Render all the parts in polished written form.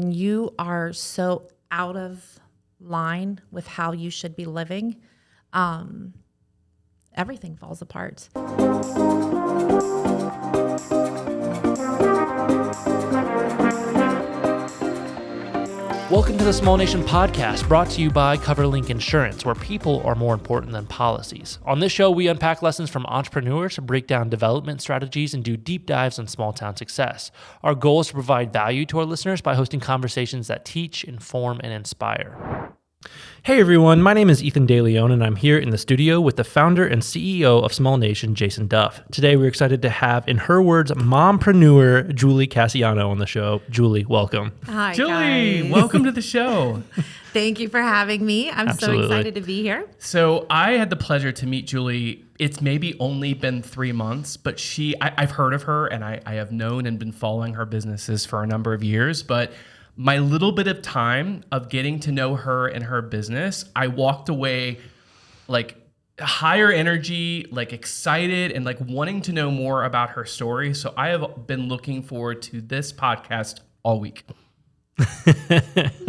when you are so out of line with how you should be living, everything falls apart. Welcome to the Small Nation Podcast, brought to you by CoverLink Insurance, where people are more important than policies. On this show, we unpack lessons from entrepreneurs, break down development strategies, and do deep dives on small town success. Our goal is to provide value to our listeners by hosting conversations that teach, inform, and inspire. Hey everyone, my name is Ethan DeLeon, and I'm here in the studio with the founder and CEO of Small Nation, Jason Duff. Today, we're excited to have, in her words, mompreneur Julie Casiano on the show. Julie, welcome. Hi, Julie, guys. welcome to the show. Thank you for having me. I'm Absolutely. so excited to be here. So I had the pleasure to meet Julie. It's maybe only been 3 months, but I've heard of her, and I have known and been following her businesses for a number of years, but my little bit of time of getting to know her and her business, I walked away like higher energy, like excited and like wanting to know more about her story. So I have been looking forward to this podcast all week.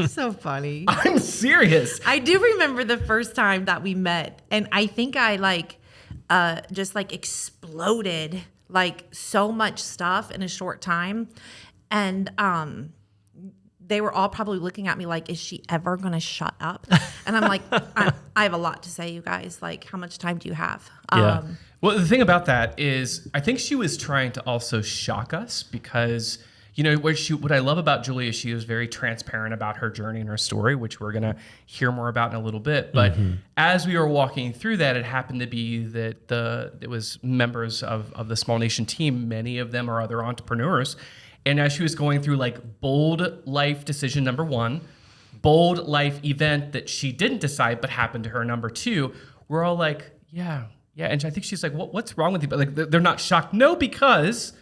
So funny. I'm serious. I do remember the first time that we met, and I think I just exploded like so much stuff in a short time. And they were all probably looking at me like, is she ever going to shut up? And I'm like, I have a lot to say, you guys. Like, how much time do you have? Yeah. Well, the thing about that is I think she was trying to also shock us because, you know, what I love about Julie is she was very transparent about her journey and her story, which we're going to hear more about in a little bit. But as we were walking through that, it happened to be that it was members of the Small Nation team. Many of them are other entrepreneurs. And as she was going through like bold life decision number 1, bold life event that she didn't decide but happened to her number 2, we're all like, yeah. And I think she's like, what's wrong with you? But like, they're not shocked. No, because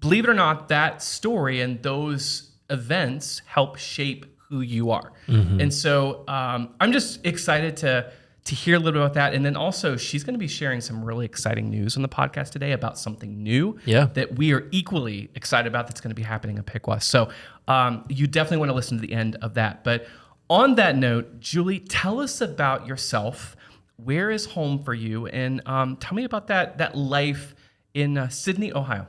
believe it or not, that story and those events help shape who you are. And so I'm just excited to hear a little bit about that. And then also she's going to be sharing some really exciting news on the podcast today about something new that we are equally excited about that's going to be happening in Piqua. So you definitely want to listen to the end of that. But on that note, Julie, tell us about yourself. Where is home for you? And tell me about that life in Sydney, Ohio.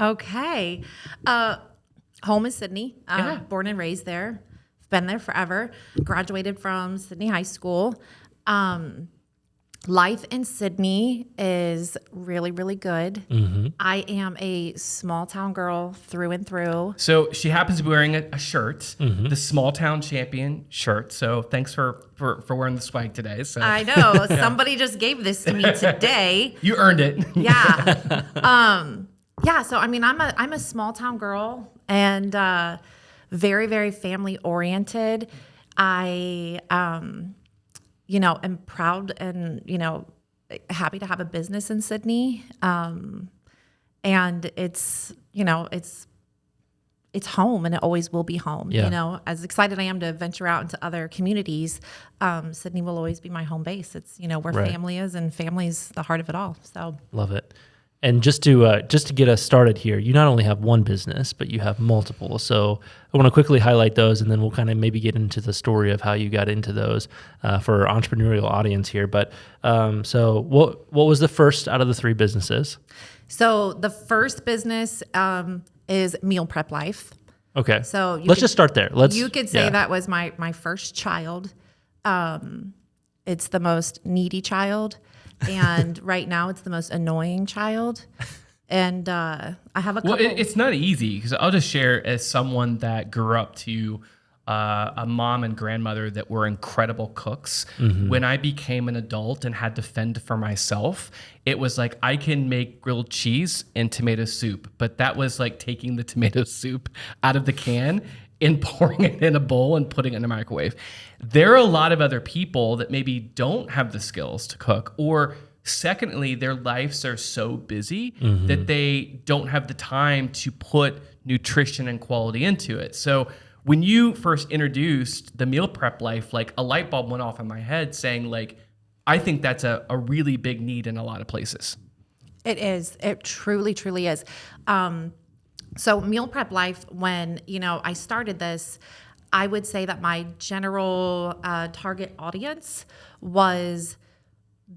Okay. Home is Sydney. Born and raised there. Been there forever. Graduated from Sydney High School. Life in Sydney is really, really good. I am a small town girl through and through. So she happens to be wearing a shirt, the small town champion shirt. So thanks for wearing the swag today. So I know. Somebody just gave this to me today. You earned it. Yeah. So I mean, I'm a small town girl and very, very family oriented. I am proud and, happy to have a business in Sydney. And it's home and it always will be home. Yeah. As excited I am to venture out into other communities, Sydney will always be my home base. It's, where family is, and family's the heart of it all. So Love it. And just to get us started here, you not only have one business, but you have multiple. So I want to quickly highlight those, and then we'll kind of maybe get into the story of how you got into those for our entrepreneurial audience here. But so what was the first out of the 3 businesses? So the first business is Meal Prep Life. Okay. So let's just start there. You could say that was my first child. It's the most needy child. And right now it's the most annoying child. And I have a couple. Well, it's not easy because I'll just share as someone that grew up to a mom and grandmother that were incredible cooks. When I became an adult and had to fend for myself, it was like I can make grilled cheese and tomato soup, but that was like taking the tomato soup out of the can and pouring it in a bowl and putting it in a microwave. There are a lot of other people that maybe don't have the skills to cook, or secondly, their lives are so busy that they don't have the time to put nutrition and quality into it. So when you first introduced the meal prep life, like a light bulb went off in my head saying like, I think that's a really big need in a lot of places. It is. It truly, truly is. So meal prep life, when, I started this, I would say that my general target audience was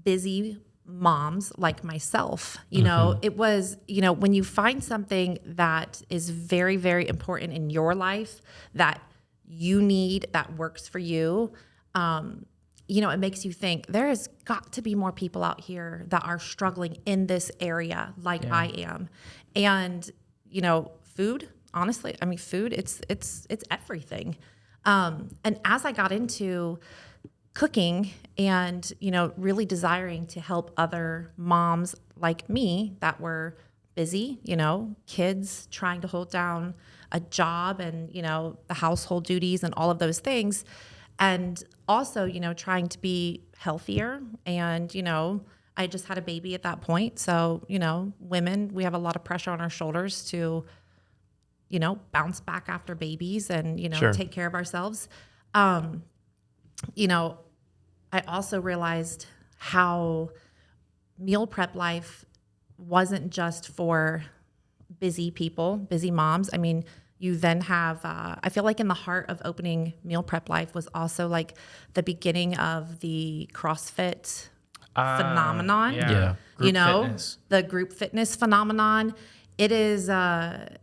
busy moms like myself. It was, when you find something that is very, very important in your life that you need, that works for you, it makes you think there has got to be more people out here that are struggling in this area like I am. And, food, honestly, food, it's everything. And as I got into cooking and, really desiring to help other moms like me that were busy, kids trying to hold down a job and, the household duties and all of those things. And also, trying to be healthier. And, I just had a baby at that point. So, women, we have a lot of pressure on our shoulders to, bounce back after babies and, Sure. take care of ourselves. I also realized how meal prep life wasn't just for busy people, busy moms. You then have, I feel like in the heart of opening meal prep life was also like the beginning of the CrossFit phenomenon. Yeah. Group fitness. The group fitness phenomenon. It is, it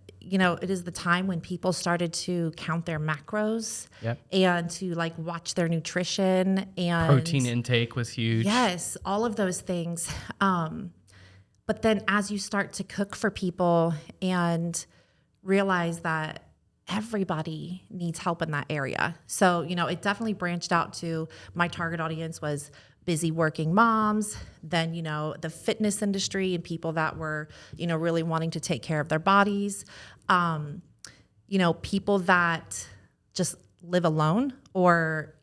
is the time when people started to count their macros and to like watch their nutrition and Protein intake was huge. Yes, all of those things. But then as you start to cook for people and realize that everybody needs help in that area. So, it definitely branched out to my target audience was busy working moms, then, the fitness industry and people that were, really wanting to take care of their bodies, people that just live alone or,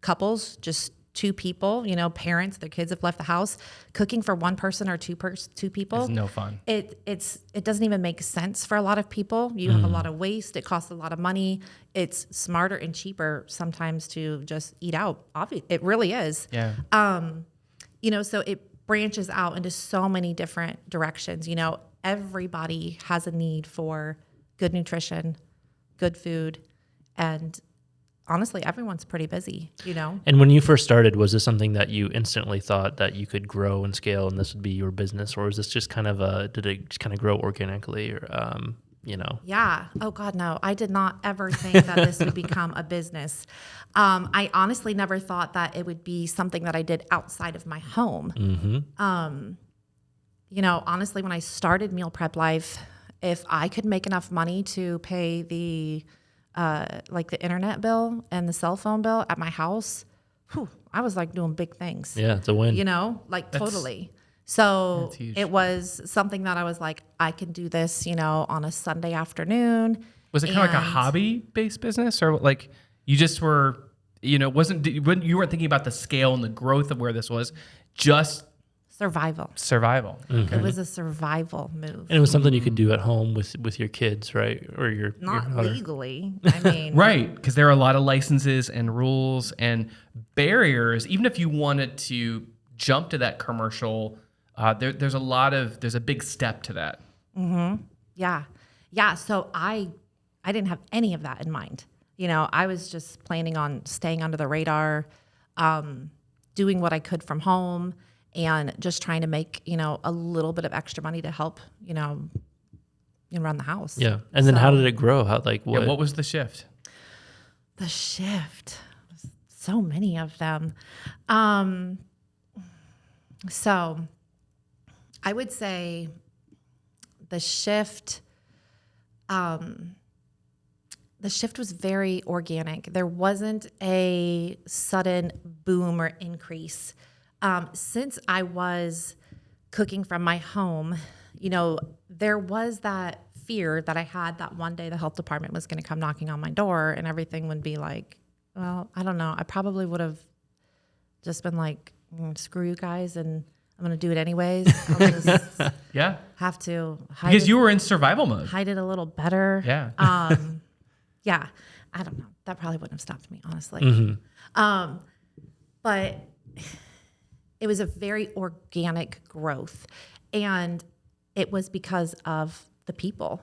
couples, just two people, parents, their kids have left the house. Cooking for one person or two people. It's no fun. It doesn't even make sense for a lot of people. You have a lot of waste. It costs a lot of money. It's smarter and cheaper sometimes to just eat out. It really is. Yeah. So it branches out into so many different directions. Everybody has a need for good nutrition, good food, and honestly, everyone's pretty busy, And when you first started, was this something that you instantly thought that you could grow and scale and this would be your business? Or was this just kind of did it just kind of grow organically or, Yeah. Oh God, no. I did not ever think that this would become a business. I honestly never thought that it would be something that I did outside of my home. Honestly, when I started Meal Prep Life, if I could make enough money to pay the internet bill and the cell phone bill at my house, I was like doing big things. Yeah, it's a win. Totally. So huge. it was something that I was like, I can do this, on a Sunday afternoon. Was it kind of like a hobby-based business, or like you just were, you weren't thinking about the scale and the growth of where this was, just survival. Okay. It was a survival move. And it was something you could do at home with your kids, right? Or your Not daughter. legally. Right, because there are a lot of licenses and rules and barriers. Even if you wanted to jump to that commercial, there's a big step to that. Yeah. So I didn't have any of that in mind. I was just planning on staying under the radar, doing what I could from home, and just trying to make, a little bit of extra money to help, run the house. Yeah. And then how did it grow? What was the shift? The shift. So many of them. So I would say the shift was very organic. There wasn't a sudden boom or increase. Since I was cooking from my home, there was that fear that I had that one day the health department was going to come knocking on my door and everything would be like, well, I don't know. I probably would have just been like, screw you guys, and I'm going to do it anyways. I'll just have to hide Because it, you were in survival mode. hide it a little better. Yeah. Yeah. I don't know. That probably wouldn't have stopped me, honestly. But it was a very organic growth. And it was because of the people.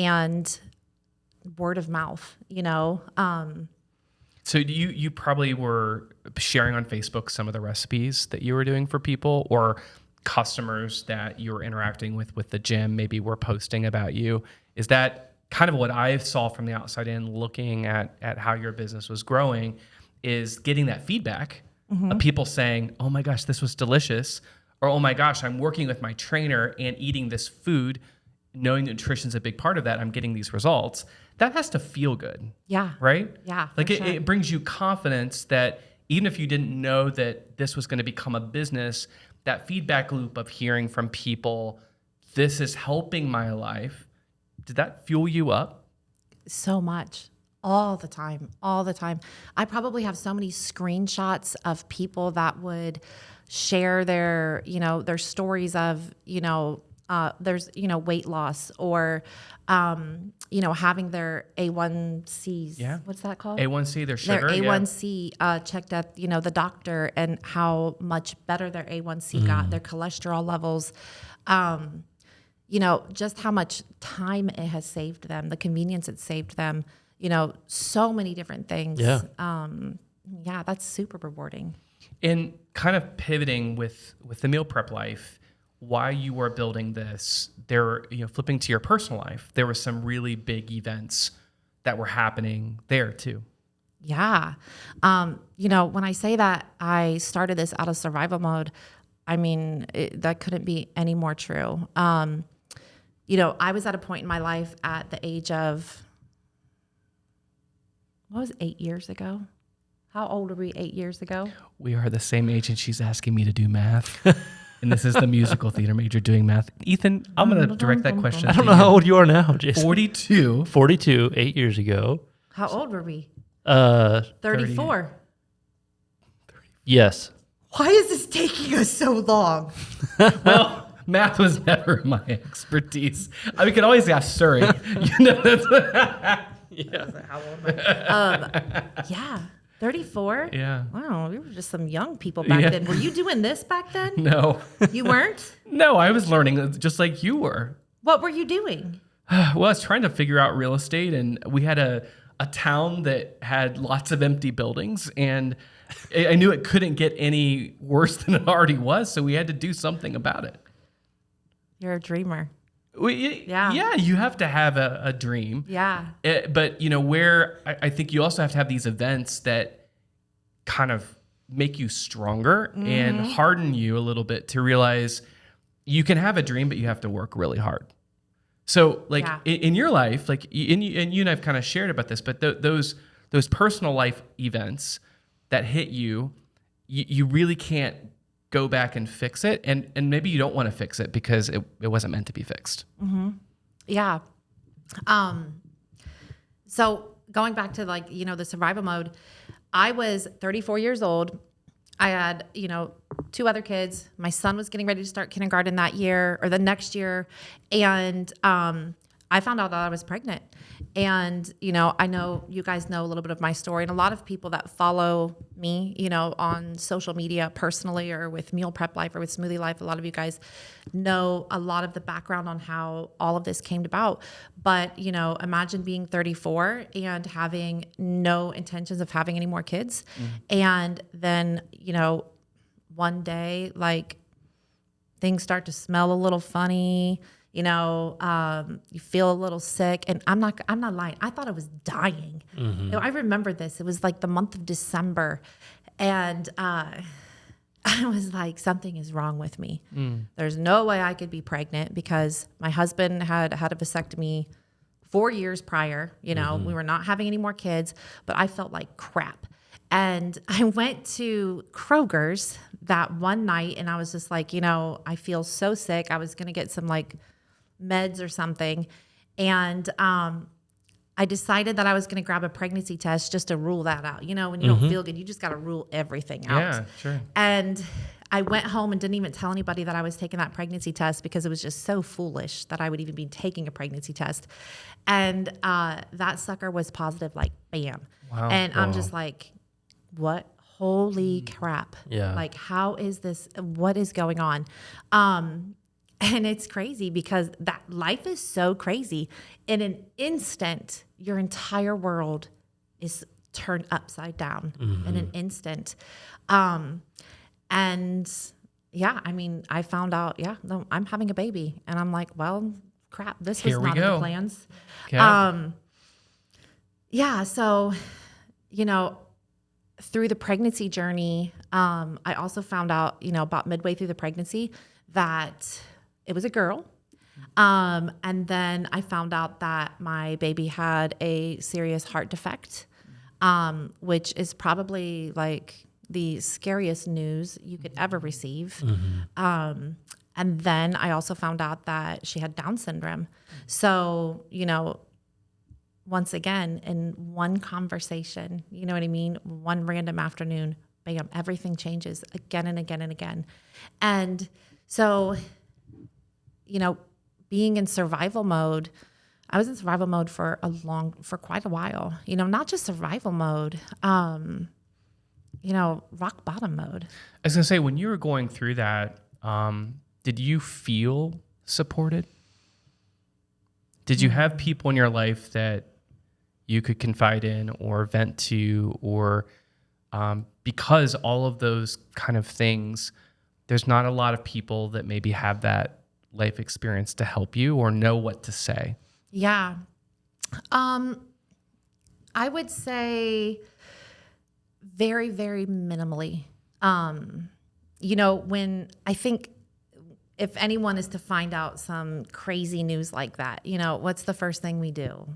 and word of mouth, So you probably were sharing on Facebook some of the recipes that you were doing for people, or customers that you were interacting with the gym maybe were posting about you. Is that kind of what I saw from the outside in, looking at how your business was growing, is getting that feedback of people saying, oh my gosh, this was delicious, or oh my gosh, I'm working with my trainer and eating this food, knowing nutrition's a big part of that, I'm getting these results. That has to feel good. Yeah. Right? Yeah. Like sure. it brings you confidence that even if you didn't know that this was going to become a business, that feedback loop of hearing from people, this is helping my life. Did that fuel you up? So much. All the time. I probably have so many screenshots of people that would share their stories of, there's, weight loss, or, having their A1Cs. Yeah. What's that called? A1C, their sugar. Their A1C checked at, the doctor, and how much better their A1C got, their cholesterol levels, just how much time it has saved them, the convenience it saved them, so many different things. Yeah. That's super rewarding. And kind of pivoting with the meal prep life, while you were building this, there, flipping to your personal life, there were some really big events that were happening there too. Yeah. When I say that I started this out of survival mode, I mean, that couldn't be any more true. I was at a point in my life at the age of, 8 years ago? How old were we 8 years ago? We are the same age, and she's asking me to do math. And this is the musical theater major doing math. Ethan, I'm going to direct that question. I don't know how old you are now, Jason. 42. 42, 8 years ago. How old were we? 34. Yes. Why is this taking us so long? Well, math was never my expertise. We could always ask Surrey. Yeah. How old am I? Yeah. 34? Yeah. Wow, we were just some young people back then. Were you doing this back then? No. You weren't? No, I was learning just like you were. What were you doing? Well, I was trying to figure out real estate, and we had a town that had lots of empty buildings, and I knew it couldn't get any worse than it already was, so we had to do something about it. You're a dreamer. Yeah, you have to have a dream. Yeah. But, where I think you also have to have these events that kind of make you stronger and harden you a little bit to realize you can have a dream, but you have to work really hard. So, in your life, and you and I've kind of shared about this, but those personal life events that hit you, you really can't go back and fix it. And maybe you don't want to fix it because it wasn't meant to be fixed. Mm-hmm. Yeah. So going back to the survival mode, I was 34 years old. I had, 2 other kids. My son was getting ready to start kindergarten that year or the next year. And I found out that I was pregnant. And, I know you guys know a little bit of my story, and a lot of people that follow me, on social media personally or with Meal Prep Life or with Smoothie Life, a lot of you guys know a lot of the background on how all of this came about. But, imagine being 34 and having no intentions of having any more kids. And then, one day, things start to smell a little funny. You feel a little sick, and I'm not lying. I thought I was dying. I remember this. It was the month of December, and I was like, something is wrong with me. There's no way I could be pregnant because my husband had had a vasectomy 4 years prior. We were not having any more kids, but I felt like crap. And I went to Kroger's that one night, and I was just like, I feel so sick. I was going to get some meds or something. And I decided that I was going to grab a pregnancy test just to rule that out. When you don't feel good, you just got to rule everything out. Yeah, sure. And I went home and didn't even tell anybody that I was taking that pregnancy test because it was just so foolish that I would even be taking a pregnancy test. And that sucker was positive, bam. Wow. And I'm just like, what? Holy crap. Yeah. How is this? What is going on? And it's crazy because that life is so crazy. In an instant, your entire world is turned upside down in an instant. And yeah, I mean, I found out, no, I'm having a baby. And I'm like, well, crap, this was not in the plans. Okay. Yeah. So, through the pregnancy journey, I also found out, about midway through the pregnancy that it was a girl. And then I found out that my baby had a serious heart defect, which is probably like the scariest news you could ever receive. And then I also found out that she had Down syndrome. So, once again, in one conversation, you know what I mean? One random afternoon, bam, everything changes again and again and again. And so, being in survival mode, I was in survival mode for quite a while, not just survival mode, rock bottom mode. I was going to say, when you were going through that, did you feel supported? Did you have people in your life that you could confide in or vent to, or because all of those kind of things, there's not a lot of people that maybe have that life experience to help you or know what to say? Yeah. I would say very, very minimally. When I think if anyone is to find out some crazy news like that, what's the first thing we do?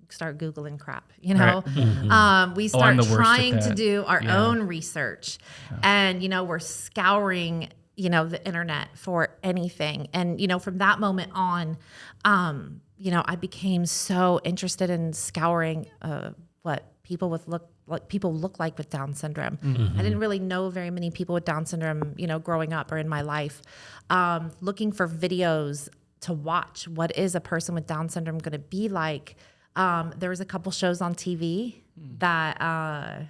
Start Googling crap, Right. We start trying to that. do our own research, and, we're scouring, the internet for anything. And, from that moment on, I became so interested in scouring, what people look like with Down syndrome. I didn't really know very many people with Down syndrome, growing up or in my life, looking for videos to watch. What is a person with Down syndrome going to be like? There was a couple shows on TV that I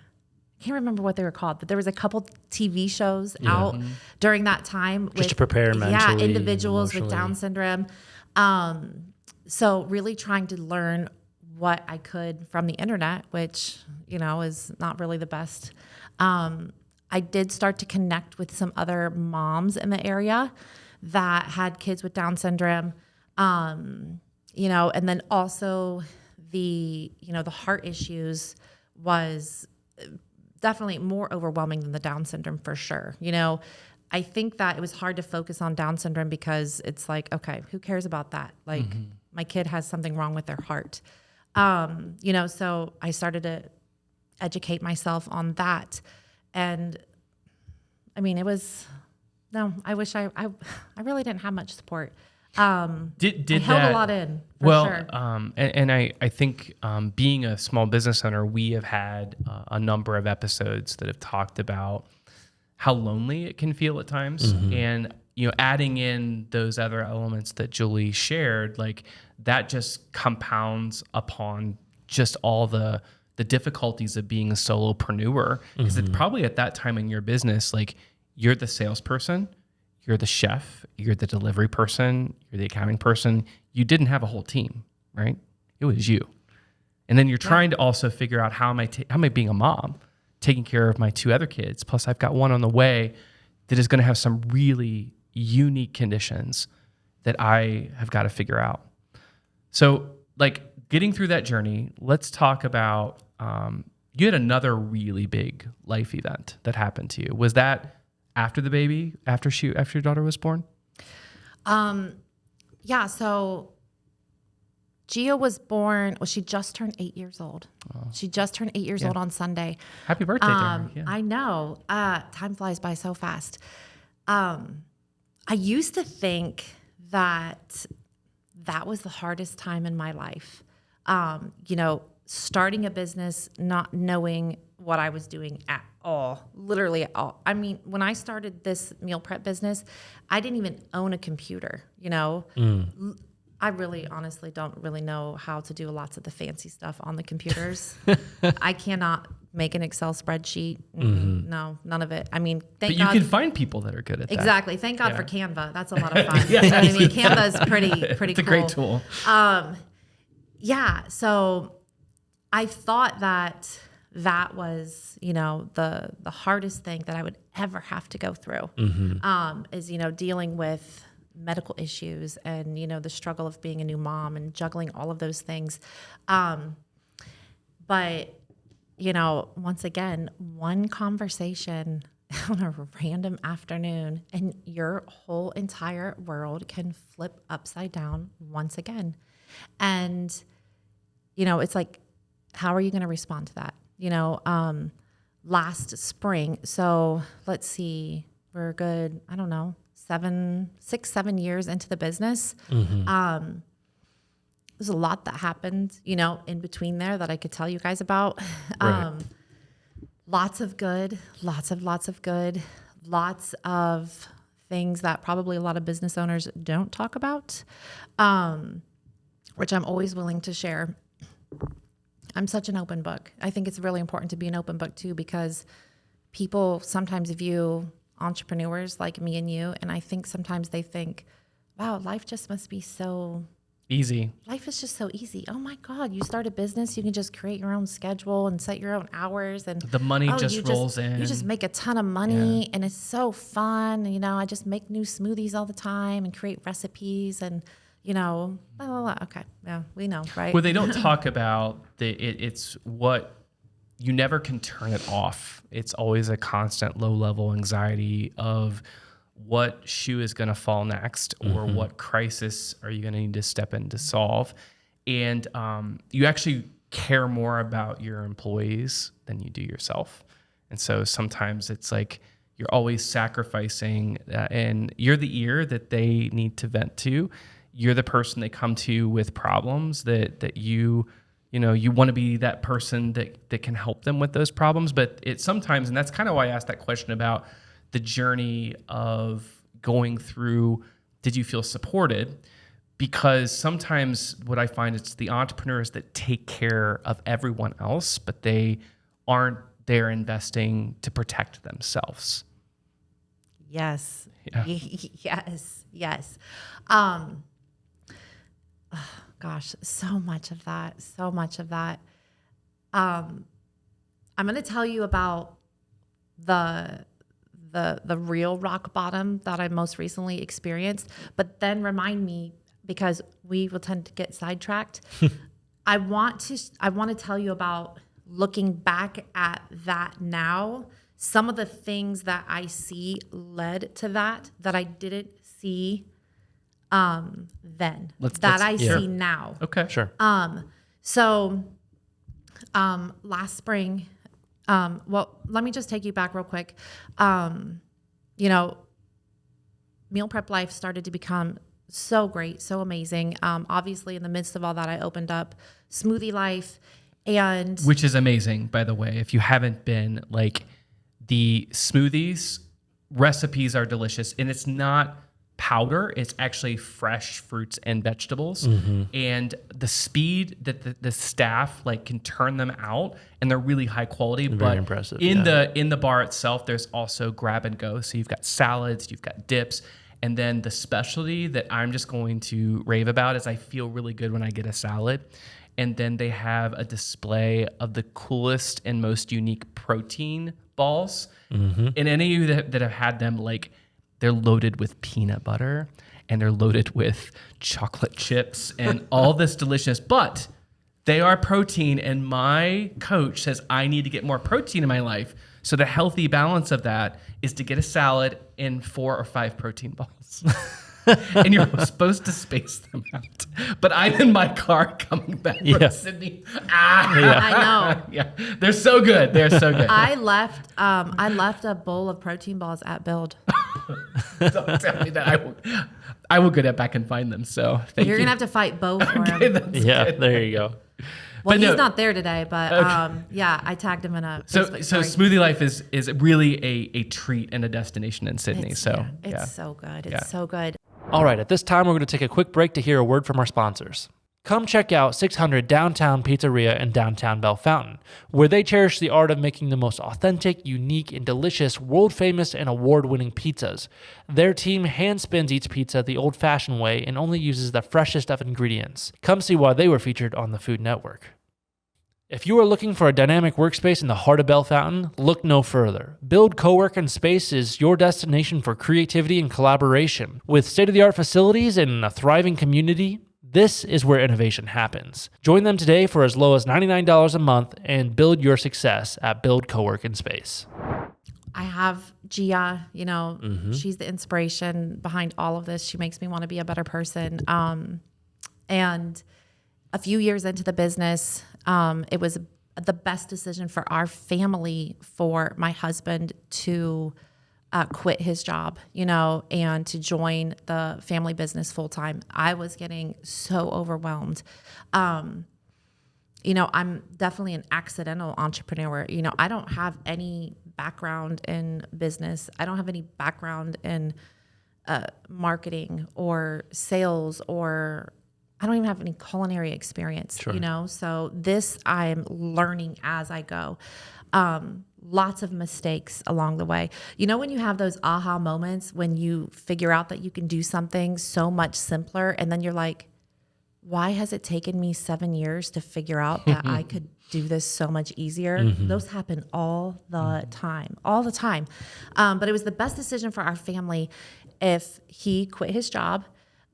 can't remember what they were called, but there was a couple TV shows out during that time just to prepare mentally, individuals with emotionally. Down syndrome. So really trying to learn what I could from the internet, which is not really the best. I did start to connect with some other moms in the area that had kids with Down syndrome, and then also the heart issues was definitely more overwhelming than the Down syndrome for sure. I think that it was hard to focus on Down syndrome because it's like, okay, who cares about that? Like my kid has something wrong with their heart. So I started to educate myself on that. And I mean, I wish I really didn't have much support. I held a lot in, for sure. And I think being a small business owner, we have had a number of episodes that have talked about how lonely it can feel at times. And, adding in those other elements that Julie shared, like that just compounds upon just all the difficulties of being a solopreneur. Because it's probably at that time in your business, like you're the salesperson, you're the chef, you're the delivery person, you're the accounting person. You didn't have a whole team, right? It was you. And then you're trying to also figure out how am I being a mom, taking care of my two other kids. Plus I've got one on the way that is going to have some really unique conditions that I have got to figure out. So like getting through that journey, let's talk about, you had another really big life event that happened to you. Was that after the baby, after your daughter was born? Yeah. So Gia was born, she just turned 8 years old. Oh. She just turned 8 years old on Sunday. Happy birthday to her. Yeah. I know. Time flies by so fast. I used to think that was the hardest time in my life. Starting a business, not knowing what I was doing at all, literally at all. I mean, when I started this meal prep business, I didn't even own a computer, I really honestly don't really know how to do lots of the fancy stuff on the computers. I cannot make an Excel spreadsheet. No, none of it. I mean, thank But you God. can find people that are good at that. Exactly. Thank God Yeah. for Canva. That's a lot of fun. You know what I mean? Canva is pretty It's a cool. great tool. Yeah. So I thought that was, the hardest thing that I would ever have to go through, is, dealing with medical issues and, the struggle of being a new mom and juggling all of those things. But, once again, one conversation on a random afternoon and your whole entire world can flip upside down once again. And, it's like, how are you going to respond to that? Last spring, so let's see, we're good, I don't know, 7 years into the business. There's a lot that happened, in between there that I could tell you guys about. Right. Lots of good, lots of good, lots of things that probably a lot of business owners don't talk about, which I'm always willing to share. I'm such an open book. I think it's really important to be an open book too, because people sometimes view entrepreneurs like me and you, and I think sometimes they think, wow, life just must be so Easy. life is just so easy. Oh my God, you start a business, you can just create your own schedule and set your own hours, and The money just rolls in. You just make a ton of money, and it's so fun. I just make new smoothies all the time and create recipes, and blah, blah, blah. Okay, yeah, we know, right? Well, they don't talk about it's what you never can turn it off. It's always a constant low level anxiety of what shoe is going to fall next, or what crisis are you going to need to step in to solve. And you actually care more about your employees than you do yourself. And so sometimes it's like you're always sacrificing, and you're the ear that they need to vent to. You're the person they come to with problems that you want to be that person that can help them with those problems. But it's sometimes, and that's kind of why I asked that question about the journey of going through, did you feel supported? Because sometimes what I find is the entrepreneurs that take care of everyone else, but they aren't there investing to protect themselves. Yes. Yeah. Yes. Gosh, so much of that. I'm going to tell you about the real rock bottom that I most recently experienced, but then remind me, because we will tend to get sidetracked. I want to tell you about looking back at that now, some of the things that I see led to that I didn't see then, see now. Okay. Sure. So last spring, well, let me just take you back real quick. Meal prep life started to become so great, so amazing. Obviously, in the midst of all that, I opened up Smoothie Life, and Which is amazing, by the way. If you haven't been, like, the smoothies recipes are delicious, and it's not powder, it's actually fresh fruits and vegetables. And the speed that the staff can turn them out, and they're really high quality. Very impressive. In the bar itself, there's also grab and go. So you've got salads, you've got dips, and then the specialty that I'm just going to rave about is I feel really good when I get a salad. And then they have a display of the coolest and most unique protein balls. And any of you that have had them, they're loaded with peanut butter, and they're loaded with chocolate chips and all this delicious, but they are protein. And my coach says I need to get more protein in my life. So the healthy balance of that is to get a salad and 4 or 5 protein balls. And you're supposed to space them out. But I'm in my car coming back from Sydney. I know. Yeah, they're so good. They're so good. I left a bowl of protein balls at Build. Don't tell me that. I will go back and find them. So thank you. You're gonna have to fight both for Okay, him. that's Yeah, good. there you go. Well, But he's no. not there today, but I tagged him in a So Facebook Smoothie story. Life is really a treat and a destination in Sydney. It's So so good. It's Yeah. so good. All right, at this time, we're going to take a quick break to hear a word from our sponsors. Come check out 600 Downtown Pizzeria in downtown Bellefontaine, where they cherish the art of making the most authentic, unique, and delicious, world-famous and award-winning pizzas. Their team hand-spins each pizza the old-fashioned way and only uses the freshest of ingredients. Come see why they were featured on the Food Network. If you are looking for a dynamic workspace in the heart of Bellefontaine, look no further. Build Co-working Space is your destination for creativity and collaboration. With state-of-the-art facilities and a thriving community, this is where innovation happens. Join them today for as low as $99 a month and build your success at Build Co-working Space. I have Gia, she's the inspiration behind all of this. She makes me want to be a better person. And a few years into the business, it was the best decision for our family for my husband to quit his job, and to join the family business full time. I was getting so overwhelmed. I'm definitely an accidental entrepreneur. I don't have any background in business. I don't have any background in marketing or sales, or I don't even have any culinary experience, Sure. So this I'm learning as I go. Lots of mistakes along the way. When you have those aha moments when you figure out that you can do something so much simpler, and then you're like, why has it taken me 7 years to figure out that I could do this so much easier? Those happen all the time. But it was the best decision for our family if he quit his job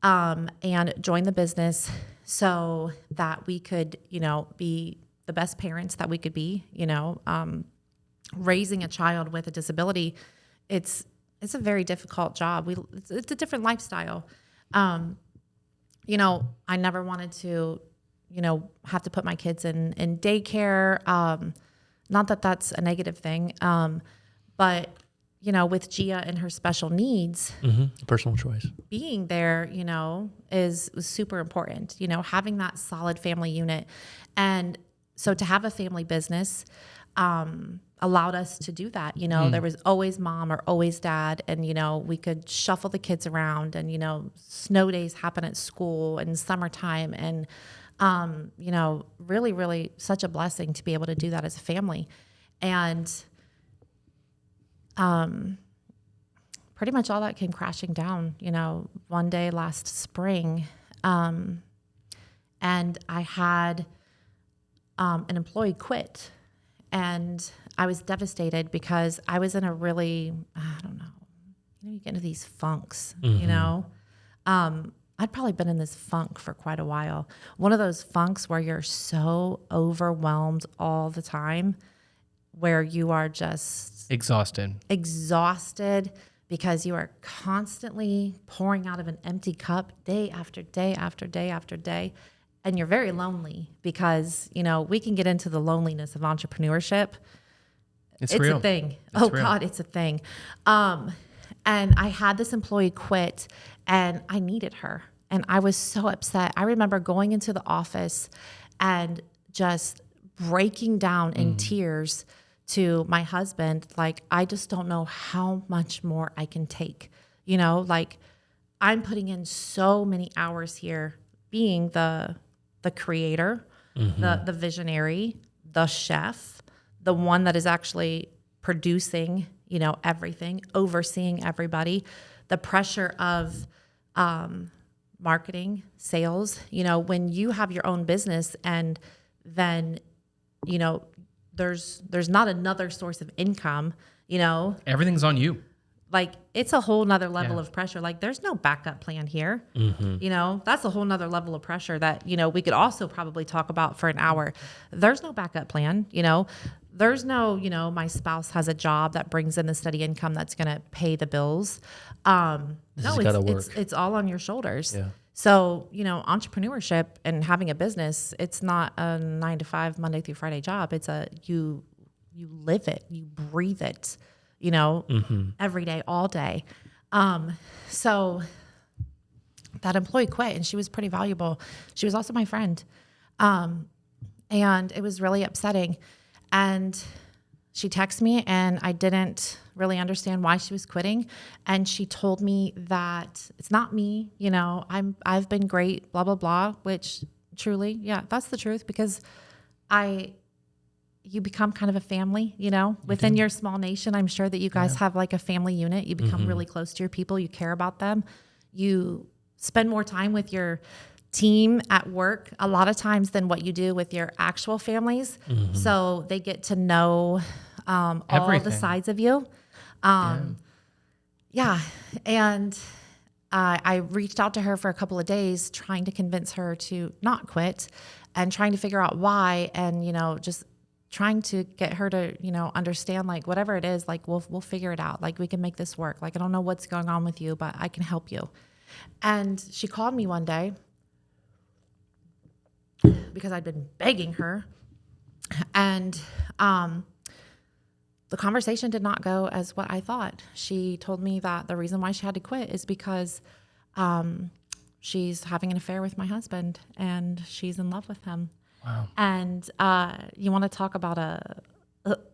and joined the business so that we could, be the best parents that we could be. Raising a child with a disability, it's a very difficult job. It's a different lifestyle. I never wanted to, have to put my kids in daycare. Not that that's a negative thing. But, with Gia and her special needs, Personal choice. being there, is super important, having that solid family unit. And so to have a family business, allowed us to do that. There was always mom or always dad, and, we could shuffle the kids around, and, snow days happen at school and summertime. And, really, really such a blessing to be able to do that as a family. And, pretty much all that came crashing down, one day last spring. And I had, an employee quit. And I was devastated because I was in a really, I don't know, you get into these funks, I'd probably been in this funk for quite a while. One of those funks where you're so overwhelmed all the time, where you are just Exhausted because you are constantly pouring out of an empty cup day after day after day after day. And you're very lonely because, we can get into the loneliness of entrepreneurship. It's real. a thing. Real. God, it's a thing. And I had this employee quit, and I needed her. And I was so upset. I remember going into the office and just breaking down in tears to my husband. Like, I just don't know how much more I can take. I'm putting in so many hours here, being the creator, the visionary, the chef, the one that is actually producing, everything, overseeing everybody, the pressure of marketing, sales. When you have your own business, and then, there's not another source of income, Everything's on you. like it's a whole nother level of pressure. Like there's no backup plan here. That's a whole nother level of pressure that, we could also probably talk about for an hour. There's no backup plan, there's no, my spouse has a job that brings in the steady income that's going to pay the bills. It's all on your shoulders. Yeah. So, entrepreneurship and having a business, it's not a 9 to 5 Monday through Friday job. It's you live it, you breathe it, every day, all day. So that employee quit, and she was pretty valuable. She was also my friend. And it was really upsetting. And she texted me, and I didn't really understand why she was quitting. And she told me that it's not me, I've been great, blah, blah, blah, which truly. Yeah, that's the truth, because you become kind of a family, within your small nation. I'm sure that you guys have like a family unit. You become really close to your people. You care about them. You spend more time with your team at work a lot of times than what you do with your actual families. So they get to know all the sides of you. Yeah. And I reached out to her for a couple of days trying to convince her to not quit and trying to figure out why, and, just trying to get her to, understand, like, whatever it is, like, we'll figure it out. Like, we can make this work. Like, I don't know what's going on with you, but I can help you. And she called me one day because I'd been begging her. And the conversation did not go as what I thought. She told me that the reason why she had to quit is because she's having an affair with my husband and she's in love with him. Wow. And you want to talk about that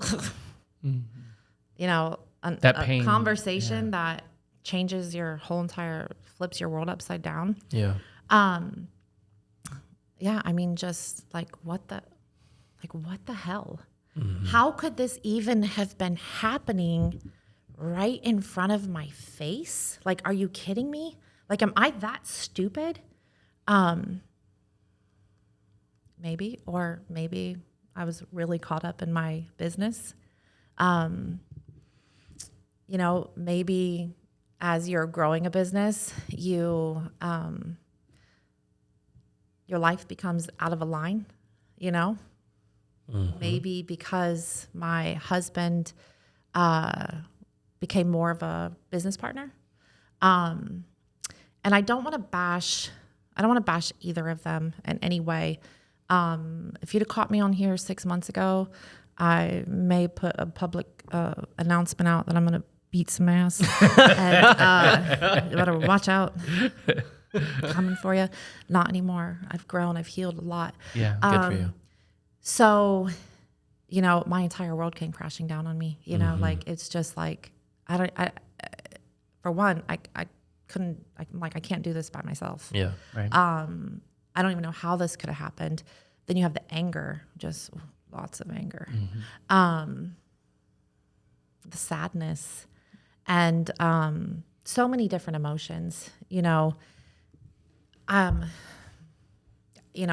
pain, conversation that changes your whole entire, flips your world upside down. Yeah. Yeah. I mean, just like, what the hell? How could this even have been happening right in front of my face? Like, are you kidding me? Like, am I that stupid? Maybe, or maybe I was really caught up in my business. Maybe as you're growing a business, your life becomes out of a line, Maybe because my husband became more of a business partner. And I don't want to bash either of them in any way. If you'd have caught me on here 6 months ago, I may put a public announcement out that I'm going to beat some ass. And you better watch out. Coming for you. Not anymore. I've grown. I've healed a lot. Yeah, good for you. So, my entire world came crashing down on me. Like, it's just like, for one, I can't do this by myself. Yeah. Right. I don't even know how this could have happened. Then you have the anger, just lots of anger, the sadness, and so many different emotions.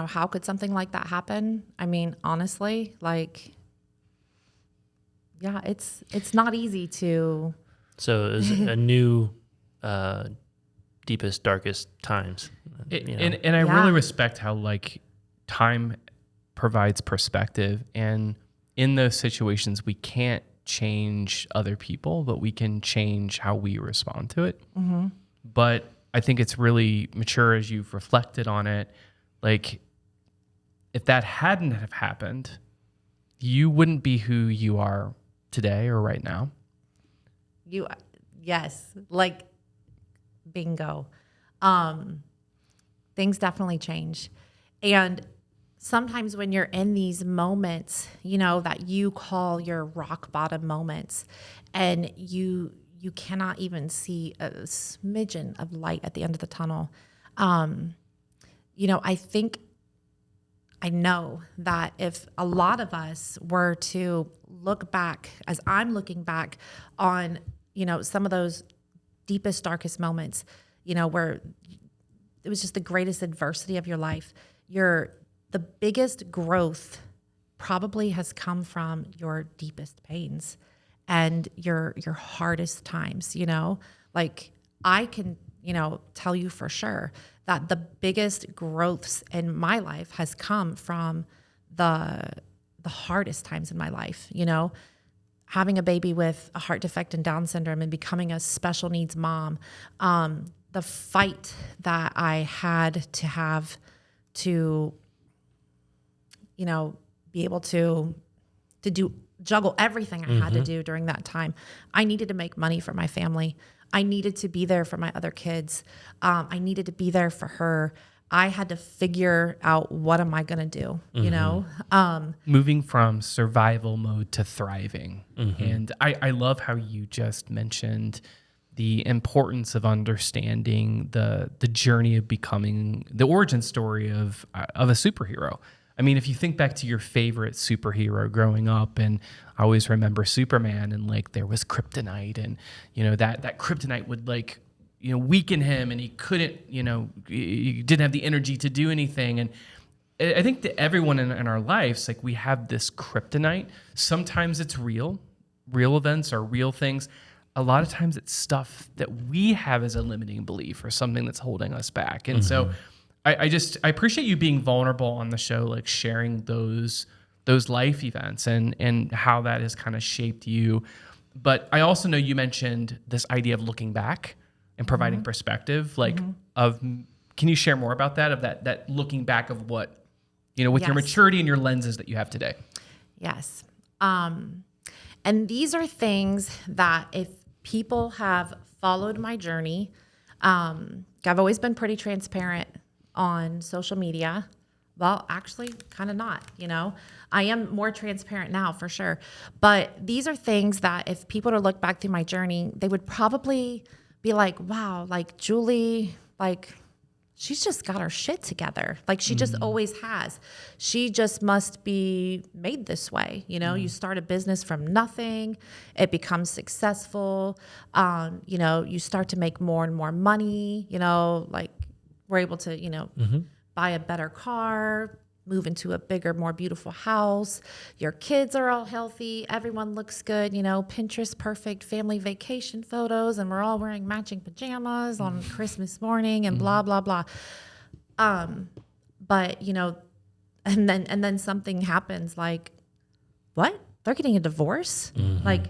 How could something like that happen? I mean, honestly, like, yeah, it's not easy to. So it was a new, deepest, darkest times. And I really respect how, like, time provides perspective, and in those situations we can't change other people, but we can change how we respond to it. But I think it's really mature as you've reflected on it. Like, if that hadn't have happened, you wouldn't be who you are today or right now. Yes, like, bingo. Things definitely change. And sometimes when you're in these moments, that you call your rock bottom moments, and you cannot even see a smidgen of light at the end of the tunnel. I know that if a lot of us were to look back, as I'm looking back on, some of those deepest, darkest moments, where it was just the greatest adversity of your life, the biggest growth probably has come from your deepest pains and your hardest times, like, I can, tell you for sure that the biggest growths in my life has come from the hardest times in my life, having a baby with a heart defect and Down syndrome and becoming a special needs mom, the fight that I had to have to, be able to juggle everything I had to do during that time. I needed to make money for my family. I needed to be there for my other kids. I needed to be there for her. I had to figure out, what am I going to do? Moving from survival mode to thriving. And I love how you just mentioned the importance of understanding the journey of becoming the origin story of a superhero. I mean, if you think back to your favorite superhero growing up, and I always remember Superman, and like there was kryptonite, and that kryptonite would weaken him, and he couldn't, he didn't have the energy to do anything. And I think that everyone in our lives, like we have this kryptonite. Sometimes it's real events or real things. A lot of times it's stuff that we have as a limiting belief or something that's holding us back. And so I appreciate you being vulnerable on the show, like sharing those life events and how that has kind of shaped you. But I also know you mentioned this idea of looking back and providing perspective, can you share more about that, of that looking back of what, with your maturity and your lenses that you have today? Yes. And these are things that if people have followed my journey, I've always been pretty transparent on social media. Well, actually, kind of not, I am more transparent now for sure. But these are things that if people were to look back through my journey, they would probably be like, wow, like Julie, like she's just got her shit together. Like she just always has. She just must be made this way. You start a business from nothing. It becomes successful. You start to make more and more money, like we're able to, buy a better car, move into a bigger, more beautiful house. Your kids are all healthy. Everyone looks good. Pinterest perfect family vacation photos, and we're all wearing matching pajamas on Christmas morning and blah, blah, blah. But, and then something happens like, what? They're getting a divorce? Like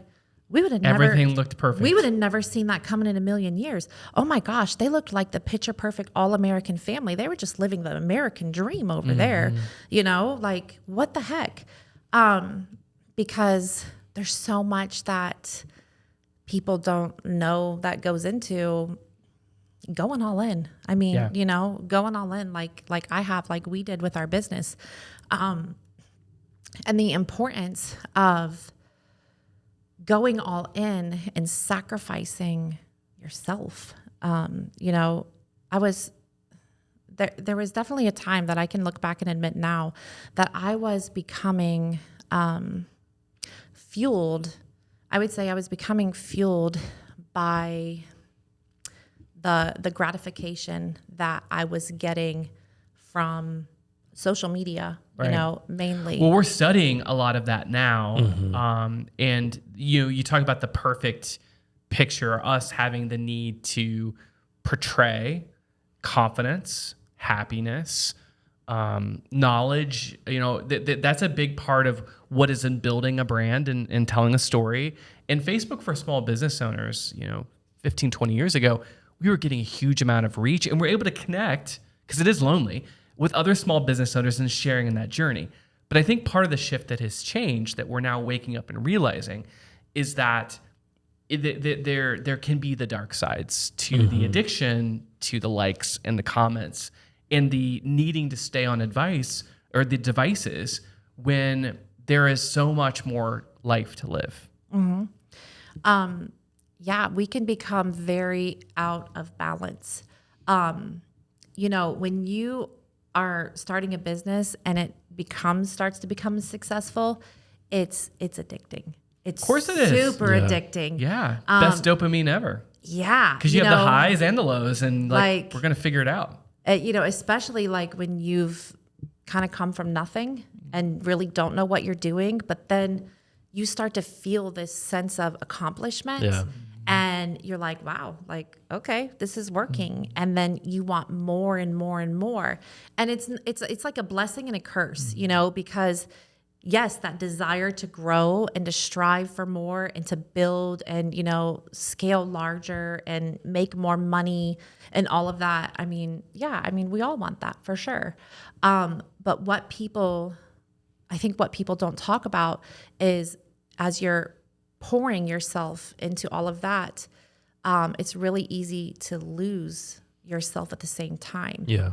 we would have never. Everything looked perfect. We would have never seen that coming in a million years. Oh my gosh, they looked like the picture perfect all-American family. They were just living the American dream over there. Like what the heck? Because there's so much that people don't know that goes into going all in. I mean, going all in like I have, like we did with our business. And the importance of going all in and sacrificing yourself. I was there was definitely a time that I can look back and admit now that I was becoming fueled. I would say I was becoming fueled by the gratification that I was getting from social media, mainly. Well, we're studying a lot of that now. And you talk about the perfect picture, us having the need to portray confidence, happiness, knowledge. That's a big part of what is in building a brand and telling a story. And Facebook for small business owners, 15, 20 years ago, we were getting a huge amount of reach, and we're able to connect, because it is lonely, with other small business owners and sharing in that journey. But I think part of the shift that has changed, that we're now waking up and realizing, is that there can be the dark sides to the addiction, to the likes and the comments, and the needing to stay on advice or the devices when there is so much more life to live. Yeah, we can become very out of balance. When you are starting a business and it starts to become successful, it's addicting. It's of course it is. Super addicting. Yeah. Best dopamine ever. Yeah. Because you have the highs and the lows, and like we're going to figure it out. Especially like when you've kind of come from nothing and really don't know what you're doing, but then you start to feel this sense of accomplishment. Yeah. And you're like, wow, like, okay, this is working. And then you want more and more and more. And it's like a blessing and a curse, because yes, that desire to grow and to strive for more and to build and, scale larger and make more money and all of that. I mean, we all want that for sure. But what people don't talk about is, as you're pouring yourself into all of that, it's really easy to lose yourself at the same time. Yeah.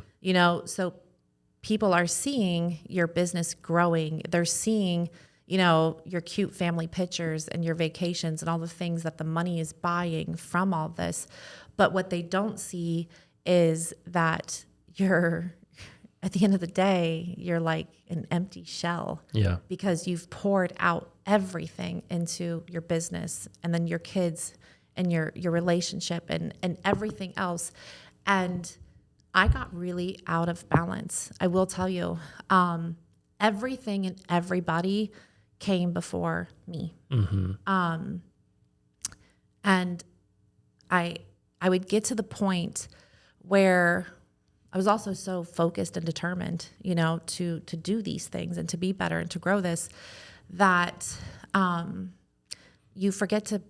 So people are seeing your business growing. They're seeing, your cute family pictures and your vacations and all the things that the money is buying from all this. But what they don't see is that at the end of the day, you're like an empty shell. Yeah. Because you've poured out everything into your business and then your kids and your relationship and everything else. And I got really out of balance. I will tell you, everything and everybody came before me. And I would get to the point where I was also so focused and determined, to do these things and to be better and to grow this, that you forget to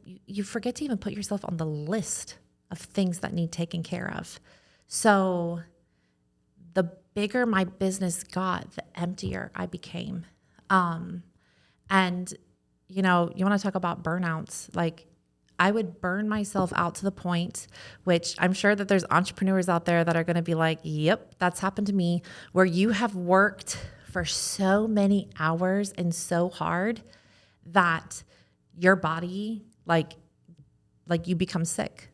even put yourself on the list of things that need taken care of. So the bigger my business got, the emptier I became. And you want to talk about burnouts, like I would burn myself out to the point, which I'm sure that there's entrepreneurs out there that are going to be like, yep, that's happened to me, where you have worked for so many hours and so hard that your body, like you become sick.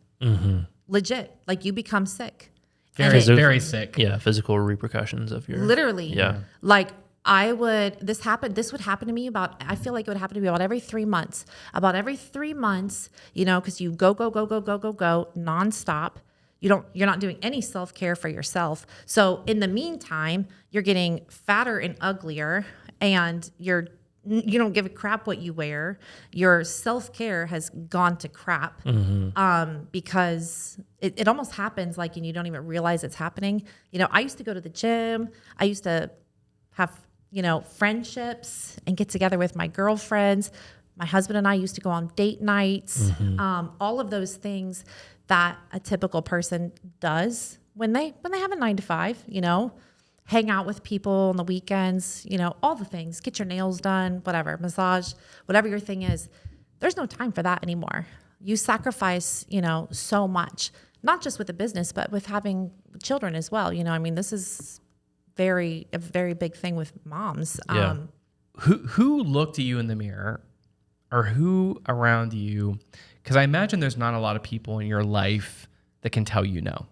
Legit, like you become sick. Very sick. Yeah, physical repercussions of your... Literally. Yeah. Like this would happen to me I feel like it would happen to me about every 3 months. About every 3 months, because you go nonstop. You're not doing any self-care for yourself. So in the meantime, you're getting fatter and uglier, and you don't give a crap what you wear. Your self-care has gone to crap, because it almost happens like, and you don't even realize it's happening. I used to go to the gym. I used to have, friendships and get together with my girlfriends. My husband and I used to go on date nights. All of those things that a typical person does when they have a 9 to 5, hang out with people on the weekends, all the things, get your nails done, whatever, massage, whatever your thing is. There's no time for that anymore. You sacrifice, so much, not just with the business, but with having children as well. This is a very big thing with moms. Yeah. Who looked at you in the mirror, or who around you? Because I imagine there's not a lot of people in your life that can tell you no.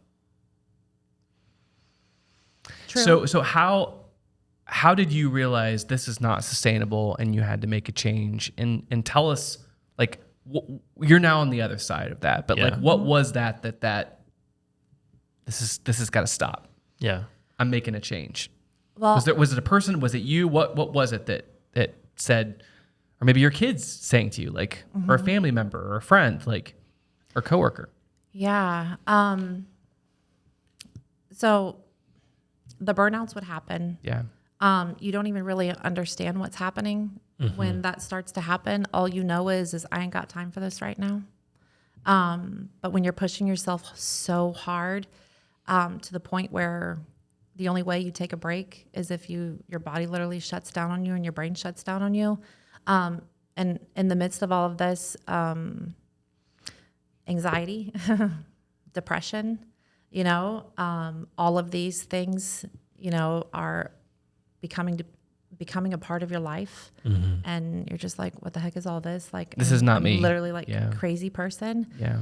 True. So how did you realize this is not sustainable and you had to make a change? And tell us, like, you're now on the other side of that, but like, what was that this has got to stop? Yeah. I'm making a change. Well, was it a person? Was it you? What was it that said, or maybe your kids saying to you, like, or a family member or a friend, like, or coworker? Yeah. So the burnouts would happen. Yeah. You don't even really understand what's happening when that starts to happen. All you know is I ain't got time for this right now. But when you're pushing yourself so hard, to the point where the only way you take a break is if your body literally shuts down on you and your brain shuts down on you. And in the midst of all of this, anxiety, depression, all of these things, are becoming a part of your life. And you're just like, what the heck is all this? Like, this is not I'm me. Literally like a crazy person. Yeah.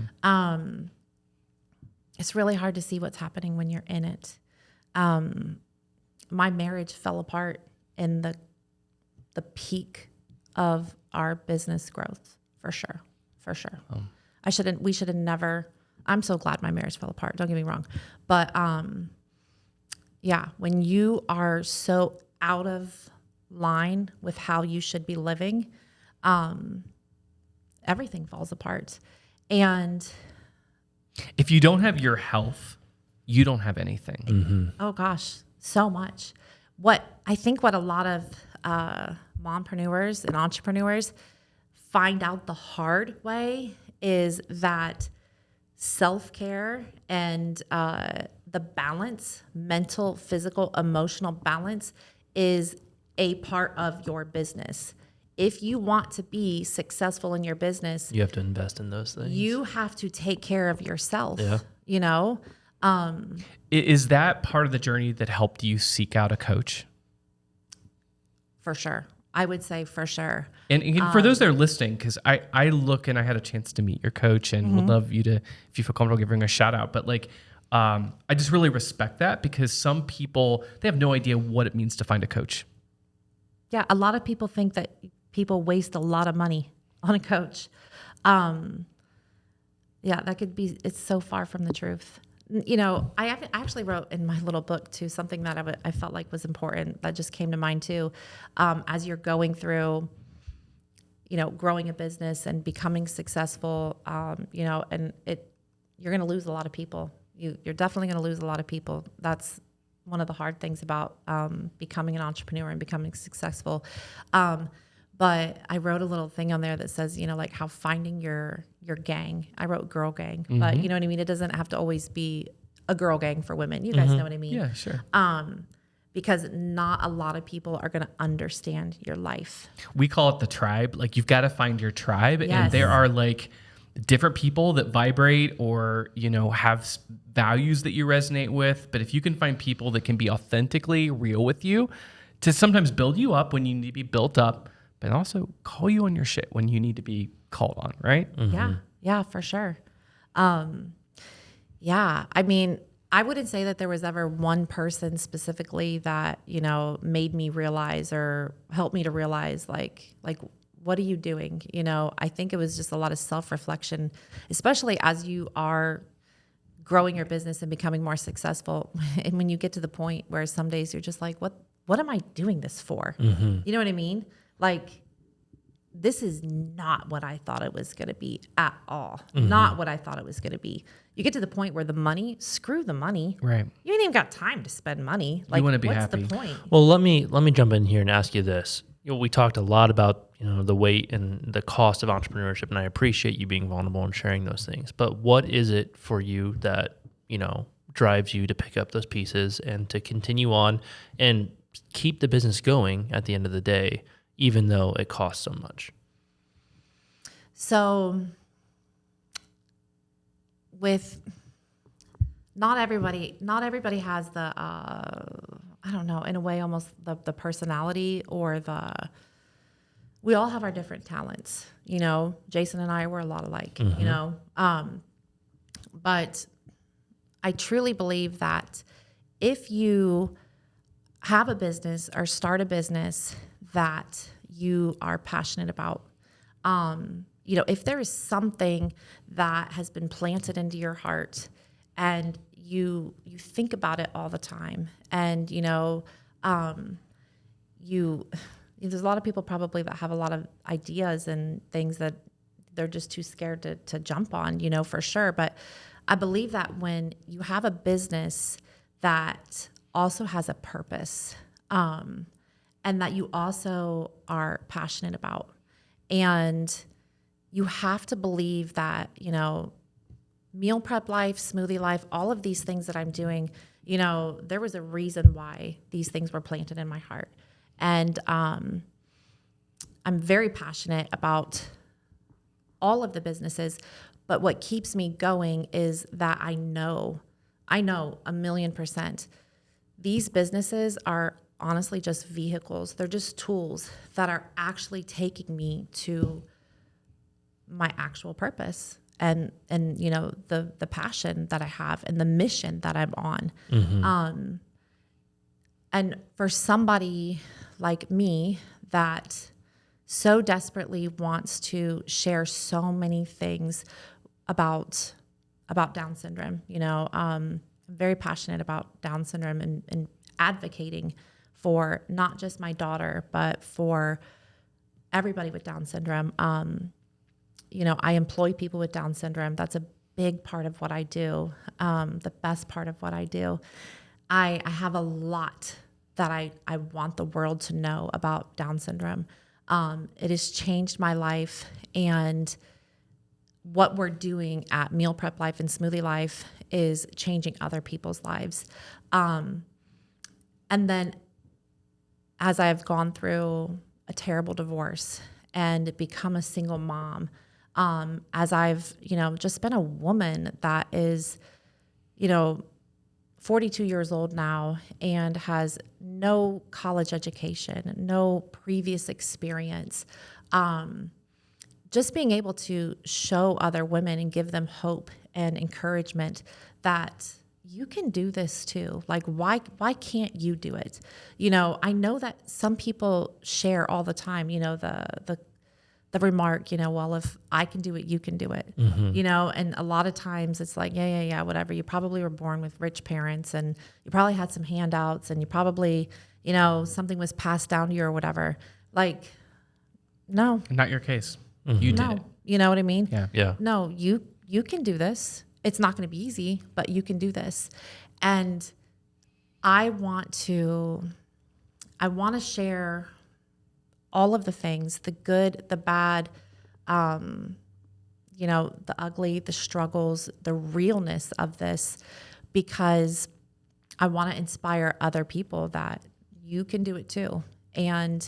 It's really hard to see what's happening when you're in it. My marriage fell apart in the peak of our business growth, for sure. We should have never, I'm so glad my marriage fell apart. Don't get me wrong. But, when you are so out of line with how you should be living, everything falls apart. And if you don't have your health, you don't have anything. oh gosh, so much. What a lot of mompreneurs and entrepreneurs find out the hard way is that self-care and the balance, mental, physical, emotional balance, is a part of your business. If you want to be successful in your business, You have to invest in those things. you have to take care of yourself. Yeah. Is that part of the journey that helped you seek out a coach? For sure. I would say for sure. And for those that are listening, because I look and I had a chance to meet your coach and would love you to, if you feel comfortable, giving a shout out. But like, I just really respect that because some people, they have no idea what it means to find a coach. Yeah, a lot of people think that people waste a lot of money on a coach. Yeah, that could be, it's so far from the truth. You know, I actually wrote in my little book too, something that I felt like was important that just came to mind too. As you're going through, you know, growing a business and becoming successful, you know, and you're going to lose a lot of people. You're definitely going to lose a lot of people. That's one of the hard things about becoming an entrepreneur and becoming successful. But I wrote a little thing on there that says, you know, like how finding your gang. I wrote girl gang, but you know what I mean? It doesn't have to always be a girl gang for women. You guys know what I mean? Yeah, sure. Because not a lot of people are going to understand your life. We call it the tribe. Like you've got to find your tribe. Yes. And there are like different people that vibrate or, you know, have values that you resonate with. But if you can find people that can be authentically real with you to sometimes build you up when you need to be built up, but also call you on your shit when you need to be called on, right? Yeah, for sure. Yeah, I mean, I wouldn't say that there was ever one person specifically that, you know, made me realize or helped me to realize like what are you doing? You know, I think it was just a lot of self-reflection, especially as you are growing your business and becoming more successful. And when you get to the point where some days you're just like, what am I doing this for? You know what I mean? Like, this is not what I thought it was going to be at all. Not what I thought it was going to be. You get to the point where the money, screw the money. Right. You ain't even got time to spend money. Like, you want to be what's happy. the point? Well, let me jump in here and ask you this. You know, we talked a lot about, you know, the weight and the cost of entrepreneurship, and I appreciate you being vulnerable and sharing those things. But what is it for you that, you know, drives you to pick up those pieces and to continue on and keep the business going at the end of the day, even though it costs so much? So with not everybody has the, I don't know, in a way, almost the personality or we all have our different talents, you know. Jason and I were a lot alike, you know. But I truly believe that if you have a business or start a business that you are passionate about, you know, if there is something that has been planted into your heart and you think about it all the time, and you know, there's a lot of people probably that have a lot of ideas and things that they're just too scared to jump on, you know, for sure. But I believe that when you have a business that also has a purpose, and that you also are passionate about, and you have to believe that, you know, meal prep life, smoothie life, all of these things that I'm doing, you know, there was a reason why these things were planted in my heart. And I'm very passionate about all of the businesses, but what keeps me going is that I know 1,000,000% these businesses are honestly just vehicles. They're just tools that are actually taking me to my actual purpose and you know, the passion that I have and the mission that I'm on. And for somebody like me that so desperately wants to share so many things about Down syndrome, you know, I'm very passionate about Down syndrome and advocating for not just my daughter, but for everybody with Down syndrome. You know, I employ people with Down syndrome. That's a big part of what I do, the best part of what I do. I have a lot that I want the world to know about Down syndrome. It has changed my life, and what we're doing at Meal Prep Life and Smoothie Life is changing other people's lives. And then as I've gone through a terrible divorce and become a single mom, as I've, you know, just been a woman that is, you know, 42 years old now and has no college education, no previous experience. Just being able to show other women and give them hope and encouragement that you can do this too. Like, why can't you do it? You know, I know that some people share all the time, you know, the remark, you know, well, if I can do it, you can do it, you know, and a lot of times it's like, yeah, whatever. You probably were born with rich parents and you probably had some handouts and you probably, you know, something was passed down to you or whatever. Like, no. Not your case. You did it. You know what I mean? Yeah. No, you can do this. It's not going to be easy, but you can do this. And I want to share all of the things, the good, the bad, you know, the ugly, the struggles, the realness of this, because I want to inspire other people that you can do it too. And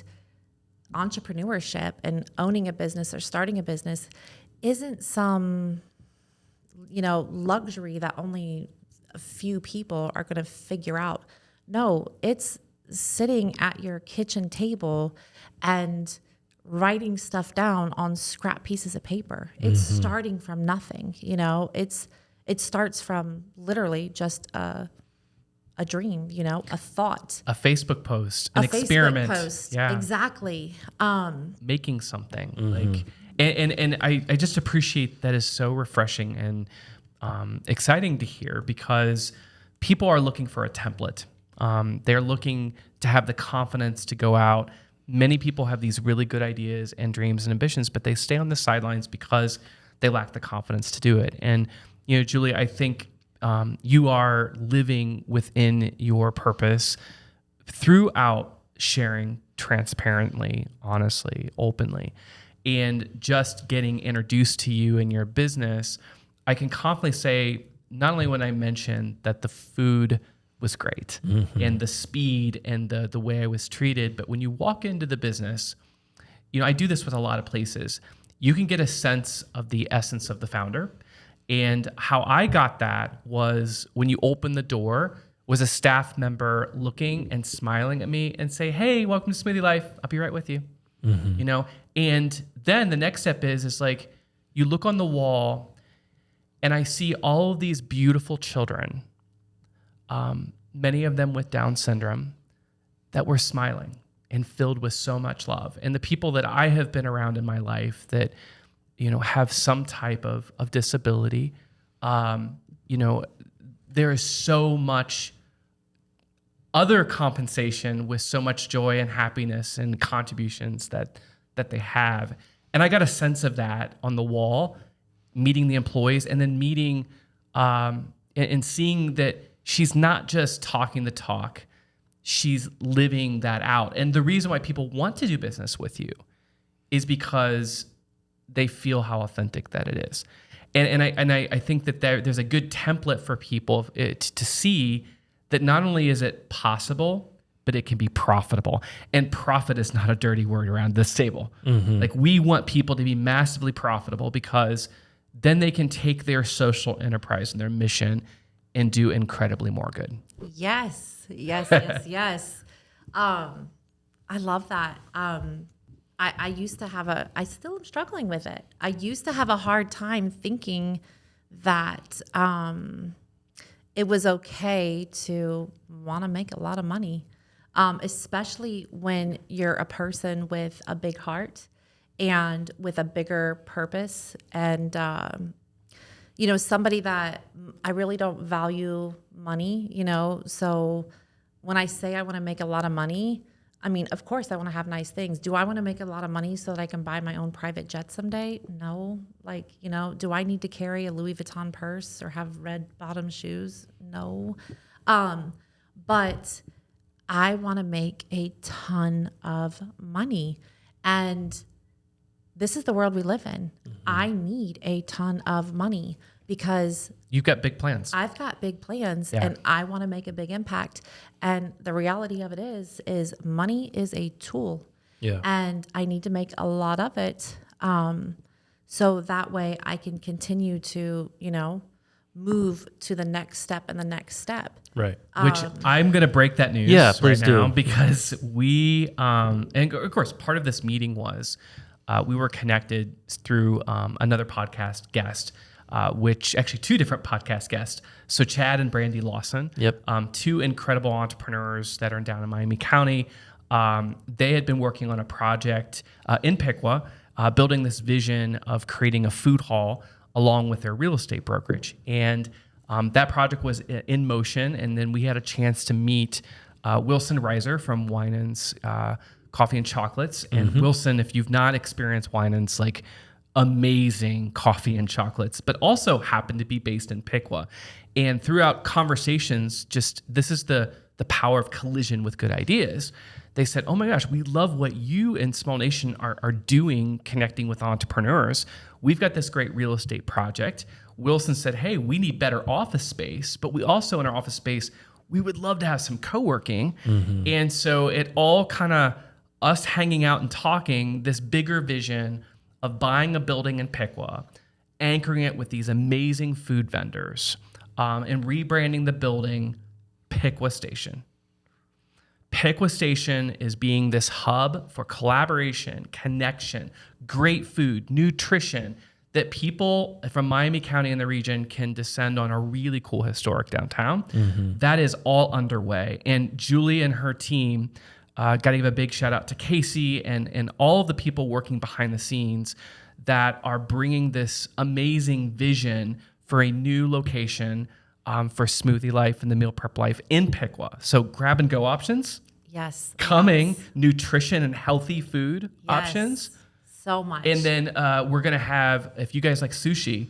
entrepreneurship and owning a business or starting a business isn't some, you know, luxury that only a few people are going to figure out. No, it's sitting at your kitchen table and writing stuff down on scrap pieces of paper. It's starting from nothing, you know. It starts from literally just a dream, you know, a thought, A Facebook post, an experiment. Facebook post. Yeah. Exactly. Making something like, and I just appreciate that is so refreshing and exciting to hear, because people are looking for a template. They're looking to have the confidence to go out. Many people have these really good ideas and dreams and ambitions, but they stay on the sidelines because they lack the confidence to do it. And, you know, Julie, I think you are living within your purpose throughout sharing transparently, honestly, openly, and just getting introduced to you and your business. I can confidently say, not only when I mentioned that the food was great and the speed and the way I was treated, but when you walk into the business, you know, I do this with a lot of places. You can get a sense of the essence of the founder. And how I got that was when you open the door, was a staff member looking and smiling at me and say, "Hey, welcome to Smoothie Life. I'll be right with you." You know? And then the next step is like, you look on the wall and I see all of these beautiful children, many of them with Down syndrome, that were smiling and filled with so much love. And the people that I have been around in my life that, you know, have some type of disability, you know, there is so much other compensation with so much joy and happiness and contributions that they have. And I got a sense of that on the wall, meeting the employees and then meeting and seeing that she's not just talking the talk, she's living that out. And the reason why people want to do business with you is because they feel how authentic that it is. And I think that there's a good template for people to see that not only is it possible, but it can be profitable. And profit is not a dirty word around this table. Like, we want people to be massively profitable, because then they can take their social enterprise and their mission and do incredibly more good. Yes. I love that. I used to have I still am struggling with it. I used to have a hard time thinking that it was okay to want to make a lot of money, especially when you're a person with a big heart and with a bigger purpose, and you know, somebody that I really don't value money, you know. So when I say I want to make a lot of money, I mean, of course I want to have nice things. Do I want to make a lot of money so that I can buy my own private jet someday? No. Like, you know, do I need to carry a Louis Vuitton purse or have red bottom shoes? No. But I want to make a ton of money. And this is the world we live in. I need a ton of money because You've got big plans. I've got big plans and I want to make a big impact. And the reality of it is money is a tool. Yeah. And I need to make a lot of it. So that way I can continue to, you know, move to the next step and the next step. Right. Which I'm going to break that news please right now do. because we, and of course, part of this meeting was we were connected through another podcast guest, which actually 2 different podcast guests. So Chad and Brandy Lawson, 2 incredible entrepreneurs that are down in Miami County. They had been working on a project in Piqua, building this vision of creating a food hall along with their real estate brokerage. And that project was in motion. And then we had a chance to meet Wilson Reiser from Winans Coffee and Chocolates. And Wilson, if you've not experienced Winans, like amazing coffee and chocolates, but also happened to be based in Piqua. And throughout conversations, just this is the power of collision with good ideas. They said, oh my gosh, we love what you and Small Nation are doing, connecting with entrepreneurs. We've got this great real estate project. Wilson said, hey, we need better office space, but we also in our office space, we would love to have some co-working. And so it all kind of us hanging out and talking, this bigger vision of buying a building in Piqua, anchoring it with these amazing food vendors, and rebranding the building Piqua Station. Piqua Station is being this hub for collaboration, connection, great food, nutrition, that people from Miami County and the region can descend on a really cool historic downtown. That is all underway. And Julie and her team, got to give a big shout out to Casey and all of the people working behind the scenes that are bringing this amazing vision for a new location for Smoothie Life and the Meal Prep Life in Piqua. So grab and go options. Yes. Coming, nutrition and healthy food options. So much. And then we're going to have, if you guys like sushi,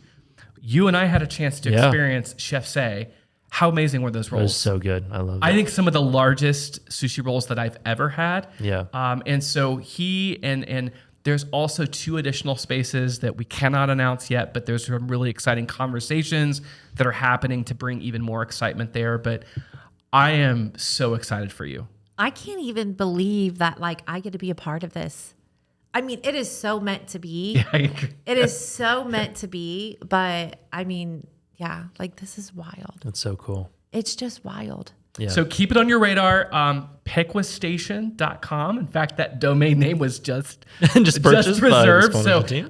you and I had a chance to experience Chef Say. How amazing were those rolls? It was so good. I love it. I think some of the largest sushi rolls that I've ever had. Yeah. And so he and there's also 2 additional spaces that we cannot announce yet, but there's some really exciting conversations that are happening to bring even more excitement there. But I am so excited for you. I can't even believe that like I get to be a part of this. I mean, it is so meant to be. Yeah, I agree. It is so meant to be. But I mean, yeah, like this is wild. That's so cool. It's just wild. Yeah. So keep it on your radar. Piquastation.com. In fact, that domain name was just purchased reserved. By So the team.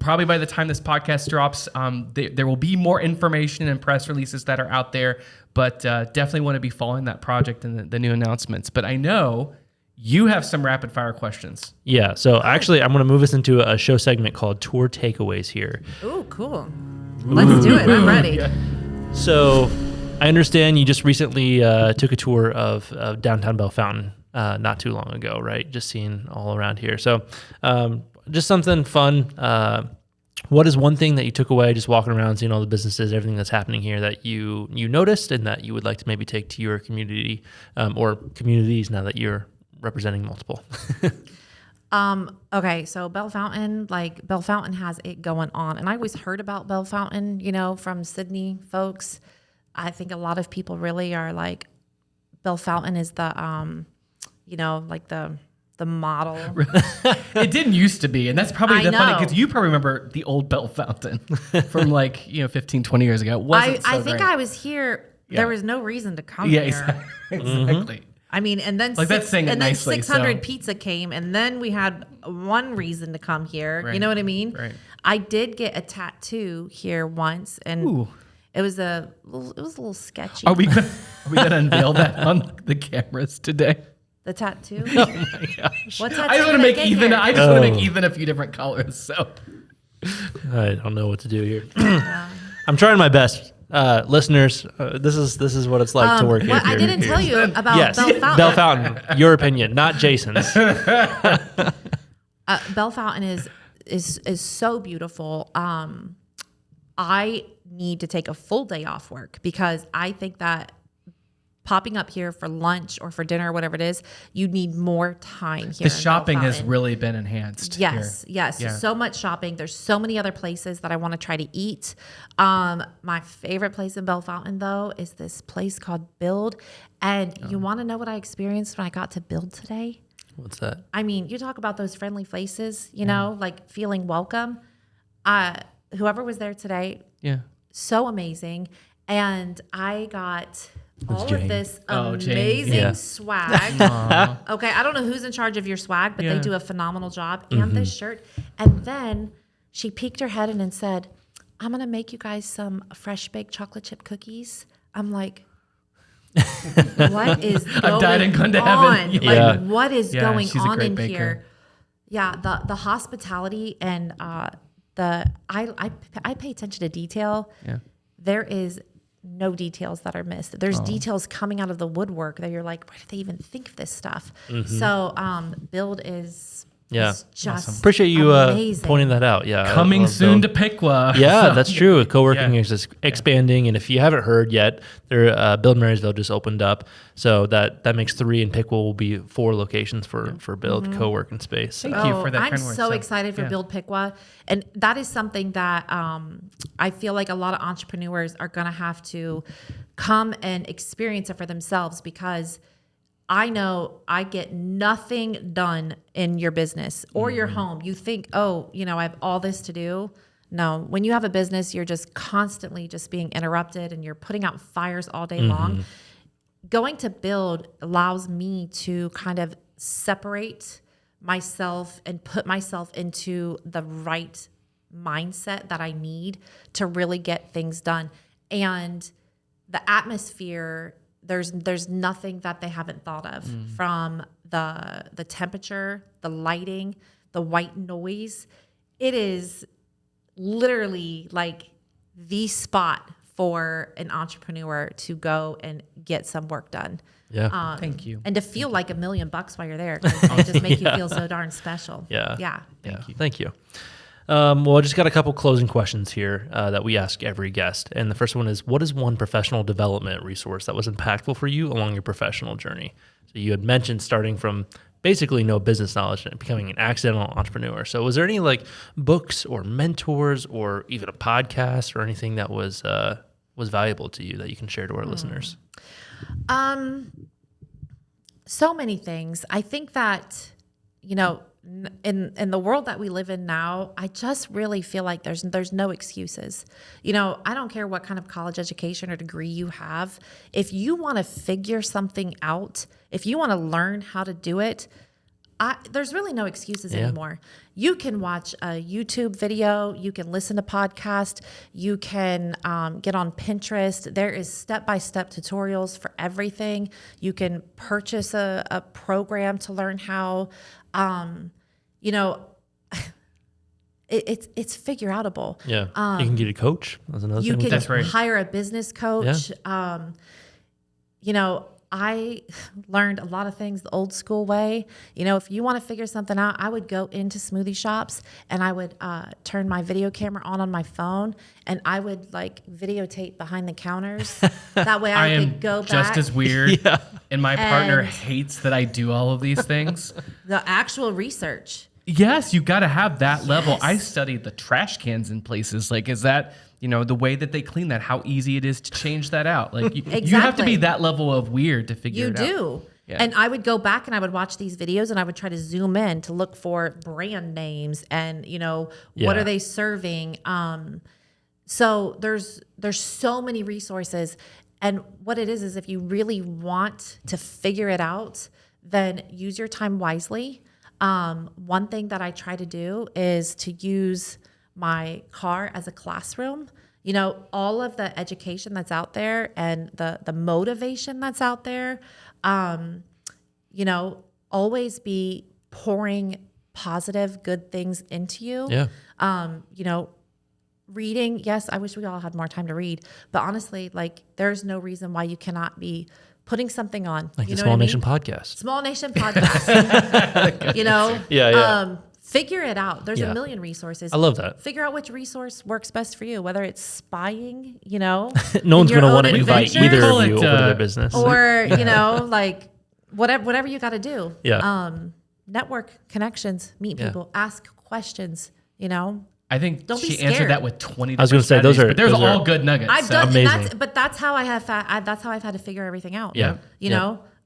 probably by the time this podcast drops, there will be more information and press releases that are out there. But definitely want to be following that project and the new announcements. But I know you have some rapid fire questions. Yeah. So actually, I'm going to move us into a show segment called Tour Takeaways here. Ooh, cool. Let's do it. I'm ready. Yeah. So I understand you just recently took a tour of downtown Bell Fountain not too long ago, right? Just seeing all around here. So just something fun. What is one thing that you took away just walking around, seeing all the businesses, everything that's happening here that you noticed and that you would like to maybe take to your community or communities now that you're representing multiple? Okay, so Bell Fountain has it going on. And I always heard about Bell Fountain, from Sydney folks. I think a lot of people really are like, Bell Fountain is the, like the model. It didn't used to be. And that's probably I funny know. because you probably remember the old Bell Fountain from 15, 20 years ago. It wasn't so I think great. I was here. Yeah. There was no reason to come Yeah, here. exactly. I mean, and then Like, that's saying it nicely, 600 so. pizza came, and then we had one reason to come here. Right. You know what I mean? Right. I did get a tattoo here once, and Ooh. it was a little sketchy. Are we gonna unveil that on the cameras today? The tattoo? Oh my gosh! What tattoo I just want to did make get Ethan. here? I just want to make Ethan a few different colors. So I don't know what to do here. I'm trying my best. Listeners, this is what it's like to work here. Well, I didn't tell you about Yes, Bell Fountain. Bell Fountain. Your opinion, not Jason's. Bell Fountain is so beautiful. I need to take a full day off work because I think that popping up here for lunch or for dinner or whatever it is, you need more time here. the in shopping Bell has Fountain. really been enhanced. Yes, here. yes. Yeah. So much shopping. There's so many other places that I want to try to eat. My favorite place in Bell Fountain, though, is this place called Build. And you want to know what I experienced when I got to Build today? What's that? I mean, you talk about those friendly faces, like feeling welcome. Whoever was there today, Yeah. so amazing. And I got all Jane. of this Jane. amazing Yeah. swag. Okay, I don't know who's in charge of your swag, but they Yeah. do a phenomenal job. And this shirt. And then she peeked her head in and said, I'm going to make you guys some fresh baked chocolate chip cookies. I'm like, what is going I've died and gone to on? heaven. Like, Yeah. what is Yeah, going she's a on great in baker. here? Yeah, the hospitality and I pay attention to detail. Yeah. There is no details that are missed. There's details coming out of the woodwork that you're like, where did they even think of this stuff? So build is just Appreciate you amazing. pointing that out. Yeah, I Coming love soon Build. to Piqua. Yeah, that's true. Co-working Yeah. is expanding, and if you haven't heard yet, their Build Marysville just opened up, so that makes 3, and Piqua will be 4 locations for Build co-working space. Thank you for that I'm kind word. so excited for yeah. Build Piqua. And that is something that I feel like a lot of entrepreneurs are going to have to come and experience it for themselves, because I know I get nothing done in your business or your home. You think, I have all this to do. No, when you have a business, you're just constantly just being interrupted and you're putting out fires all day long. Going to Build allows me to kind of separate myself and put myself into the right mindset that I need to really get things done. And the atmosphere, there's nothing that they haven't thought of, from the temperature, the lighting, the white noise. It is literally like the spot for an entrepreneur to go and get some work done. Yeah. Thank you. And to feel like $1 million while you're there, 'cause they just make you feel so darn special. Yeah. Yeah. Thank you. Well, I just got a couple closing questions here that we ask every guest. And the first one is, what is one professional development resource that was impactful for you along your professional journey? So you had mentioned starting from basically no business knowledge and becoming an accidental entrepreneur. So was there any like books or mentors or even a podcast or anything that was valuable to you that you can share to our listeners? So many things. I think that, in the world that we live in now, I just really feel like there's no excuses. I don't care what kind of college education or degree you have. If you want to figure something out, if you want to learn how to do it, there's really no excuses anymore. You can watch a YouTube video, you can listen to podcast, you can get on Pinterest. There is step-by-step tutorials for everything. You can purchase a program to learn how. It's figure outable. Yeah. You can get a coach. That's another You thing. can That's right. hire a business coach. I learned a lot of things the old school way. If you want to figure something out, I would go into smoothie shops and I would turn my video camera on my phone and I would like videotape behind the counters. That way I could go back. Just as weird. Yeah. And my partner And- hates that I do all of these things. The actual research. Yes, you got to have that level. I studied the trash cans in places. Like, is that, the way that they clean that, how easy it is to change that out? Like, you have to Exactly. be that level of weird to figure You it out. do. Yeah. And I would go back and I would watch these videos and I would try to zoom in to look for brand names and, what Yeah. are they serving? So there's so many resources. And what it is if you really want to figure it out, then use your time wisely. One thing that I try to do is to use my car as a classroom. All of the education that's out there and the motivation that's out there, always be pouring positive, good things into you. Yeah. Reading, yes, I wish we all had more time to read, but honestly, like there's no reason why you cannot be putting something on. Like you the know Small what I mean? Nation podcast. Small Nation podcast. Yeah. Figure it out. There's Yeah. a million resources. I love that. Figure out which resource works best for you, whether it's spying, No one's going to want to invite adventure. either Call of you it, over to their business. or, like whatever you got to do. Yeah. Network connections, meet people, ask questions, I think Don't be she answered scared. that with 20 I was gonna different say, those strategies, are- but there's those are- all good nuggets. I've so. done, Amazing. but that's how that's how I've had to figure everything out. Yeah.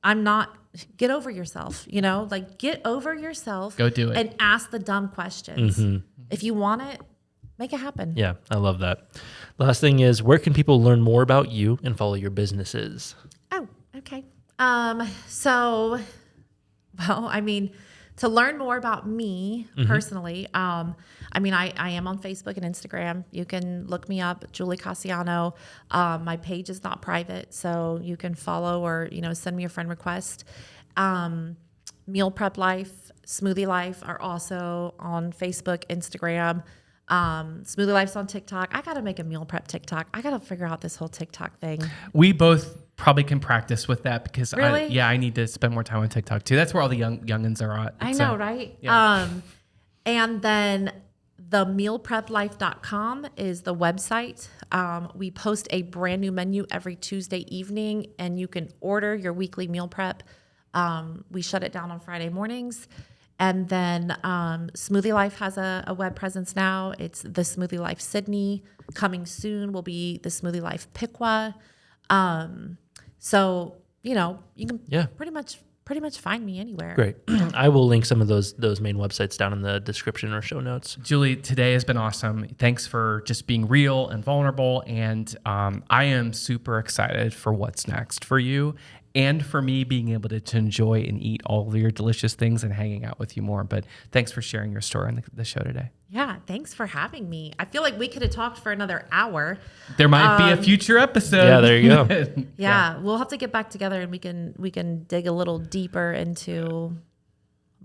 I'm not, get over yourself, like get over yourself. Go do it. And ask the dumb questions. If you want it, make it happen. Yeah, I love that. Last thing is, where can people learn more about you and follow your businesses? To learn more about me personally, I am on Facebook and Instagram. You can look me up, Julie Casiano. My page is not private, so you can follow or, send me a friend request. Meal Prep Life, Smoothie Life are also on Facebook, Instagram. Smoothie Life's on TikTok. I got to make a meal prep TikTok. I got to figure out this whole TikTok thing. We both probably can practice with that because Really? I need to spend more time on TikTok too. That's where all the youngins are at. I know, right? Yeah. And then the mealpreplife.com is the website. We post a brand new menu every Tuesday evening, and you can order your weekly meal prep. We shut it down on Friday mornings. And then Smoothie Life has a web presence now. It's the Smoothie Life Sydney. Coming soon will be the Smoothie Life Piqua. So, you can pretty much find me anywhere. Great. I will link some of those main websites down in the description or show notes. Julie, today has been awesome. Thanks for just being real and vulnerable. And I am super excited for what's next for you and for me being able to enjoy and eat all of your delicious things and hanging out with you more. But thanks for sharing your story on the show today. Yeah, thanks for having me. I feel like we could have talked for another hour. There might be a future episode. Yeah, there you go. Yeah, we'll have to get back together and we can dig a little deeper into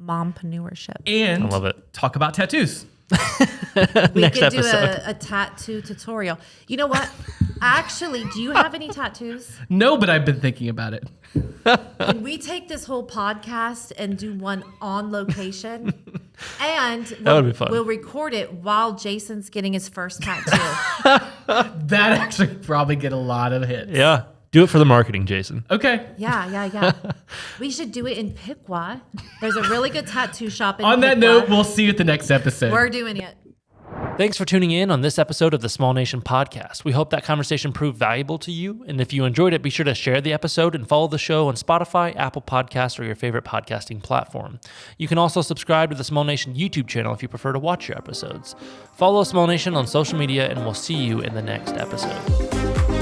mompreneurship. And I love it. Talk about tattoos. We Next could do episode. a tattoo tutorial. You know what? Actually, do you have any tattoos? No, but I've been thinking about it. Can we take this whole podcast and do one on location? And That would be fun. We'll record it while Jason's getting his first tattoo. That actually probably get a lot of hits. Yeah. Do it for the marketing, Jason. Okay. Yeah. We should do it in Piqua. There's a really good tattoo shop in On that Piqua. note, we'll see you at the next episode. We're doing it. Thanks for tuning in on this episode of the Small Nation podcast. We hope that conversation proved valuable to you. And if you enjoyed it, be sure to share the episode and follow the show on Spotify, Apple Podcasts, or your favorite podcasting platform. You can also subscribe to the Small Nation YouTube channel if you prefer to watch your episodes. Follow Small Nation on social media, and we'll see you in the next episode.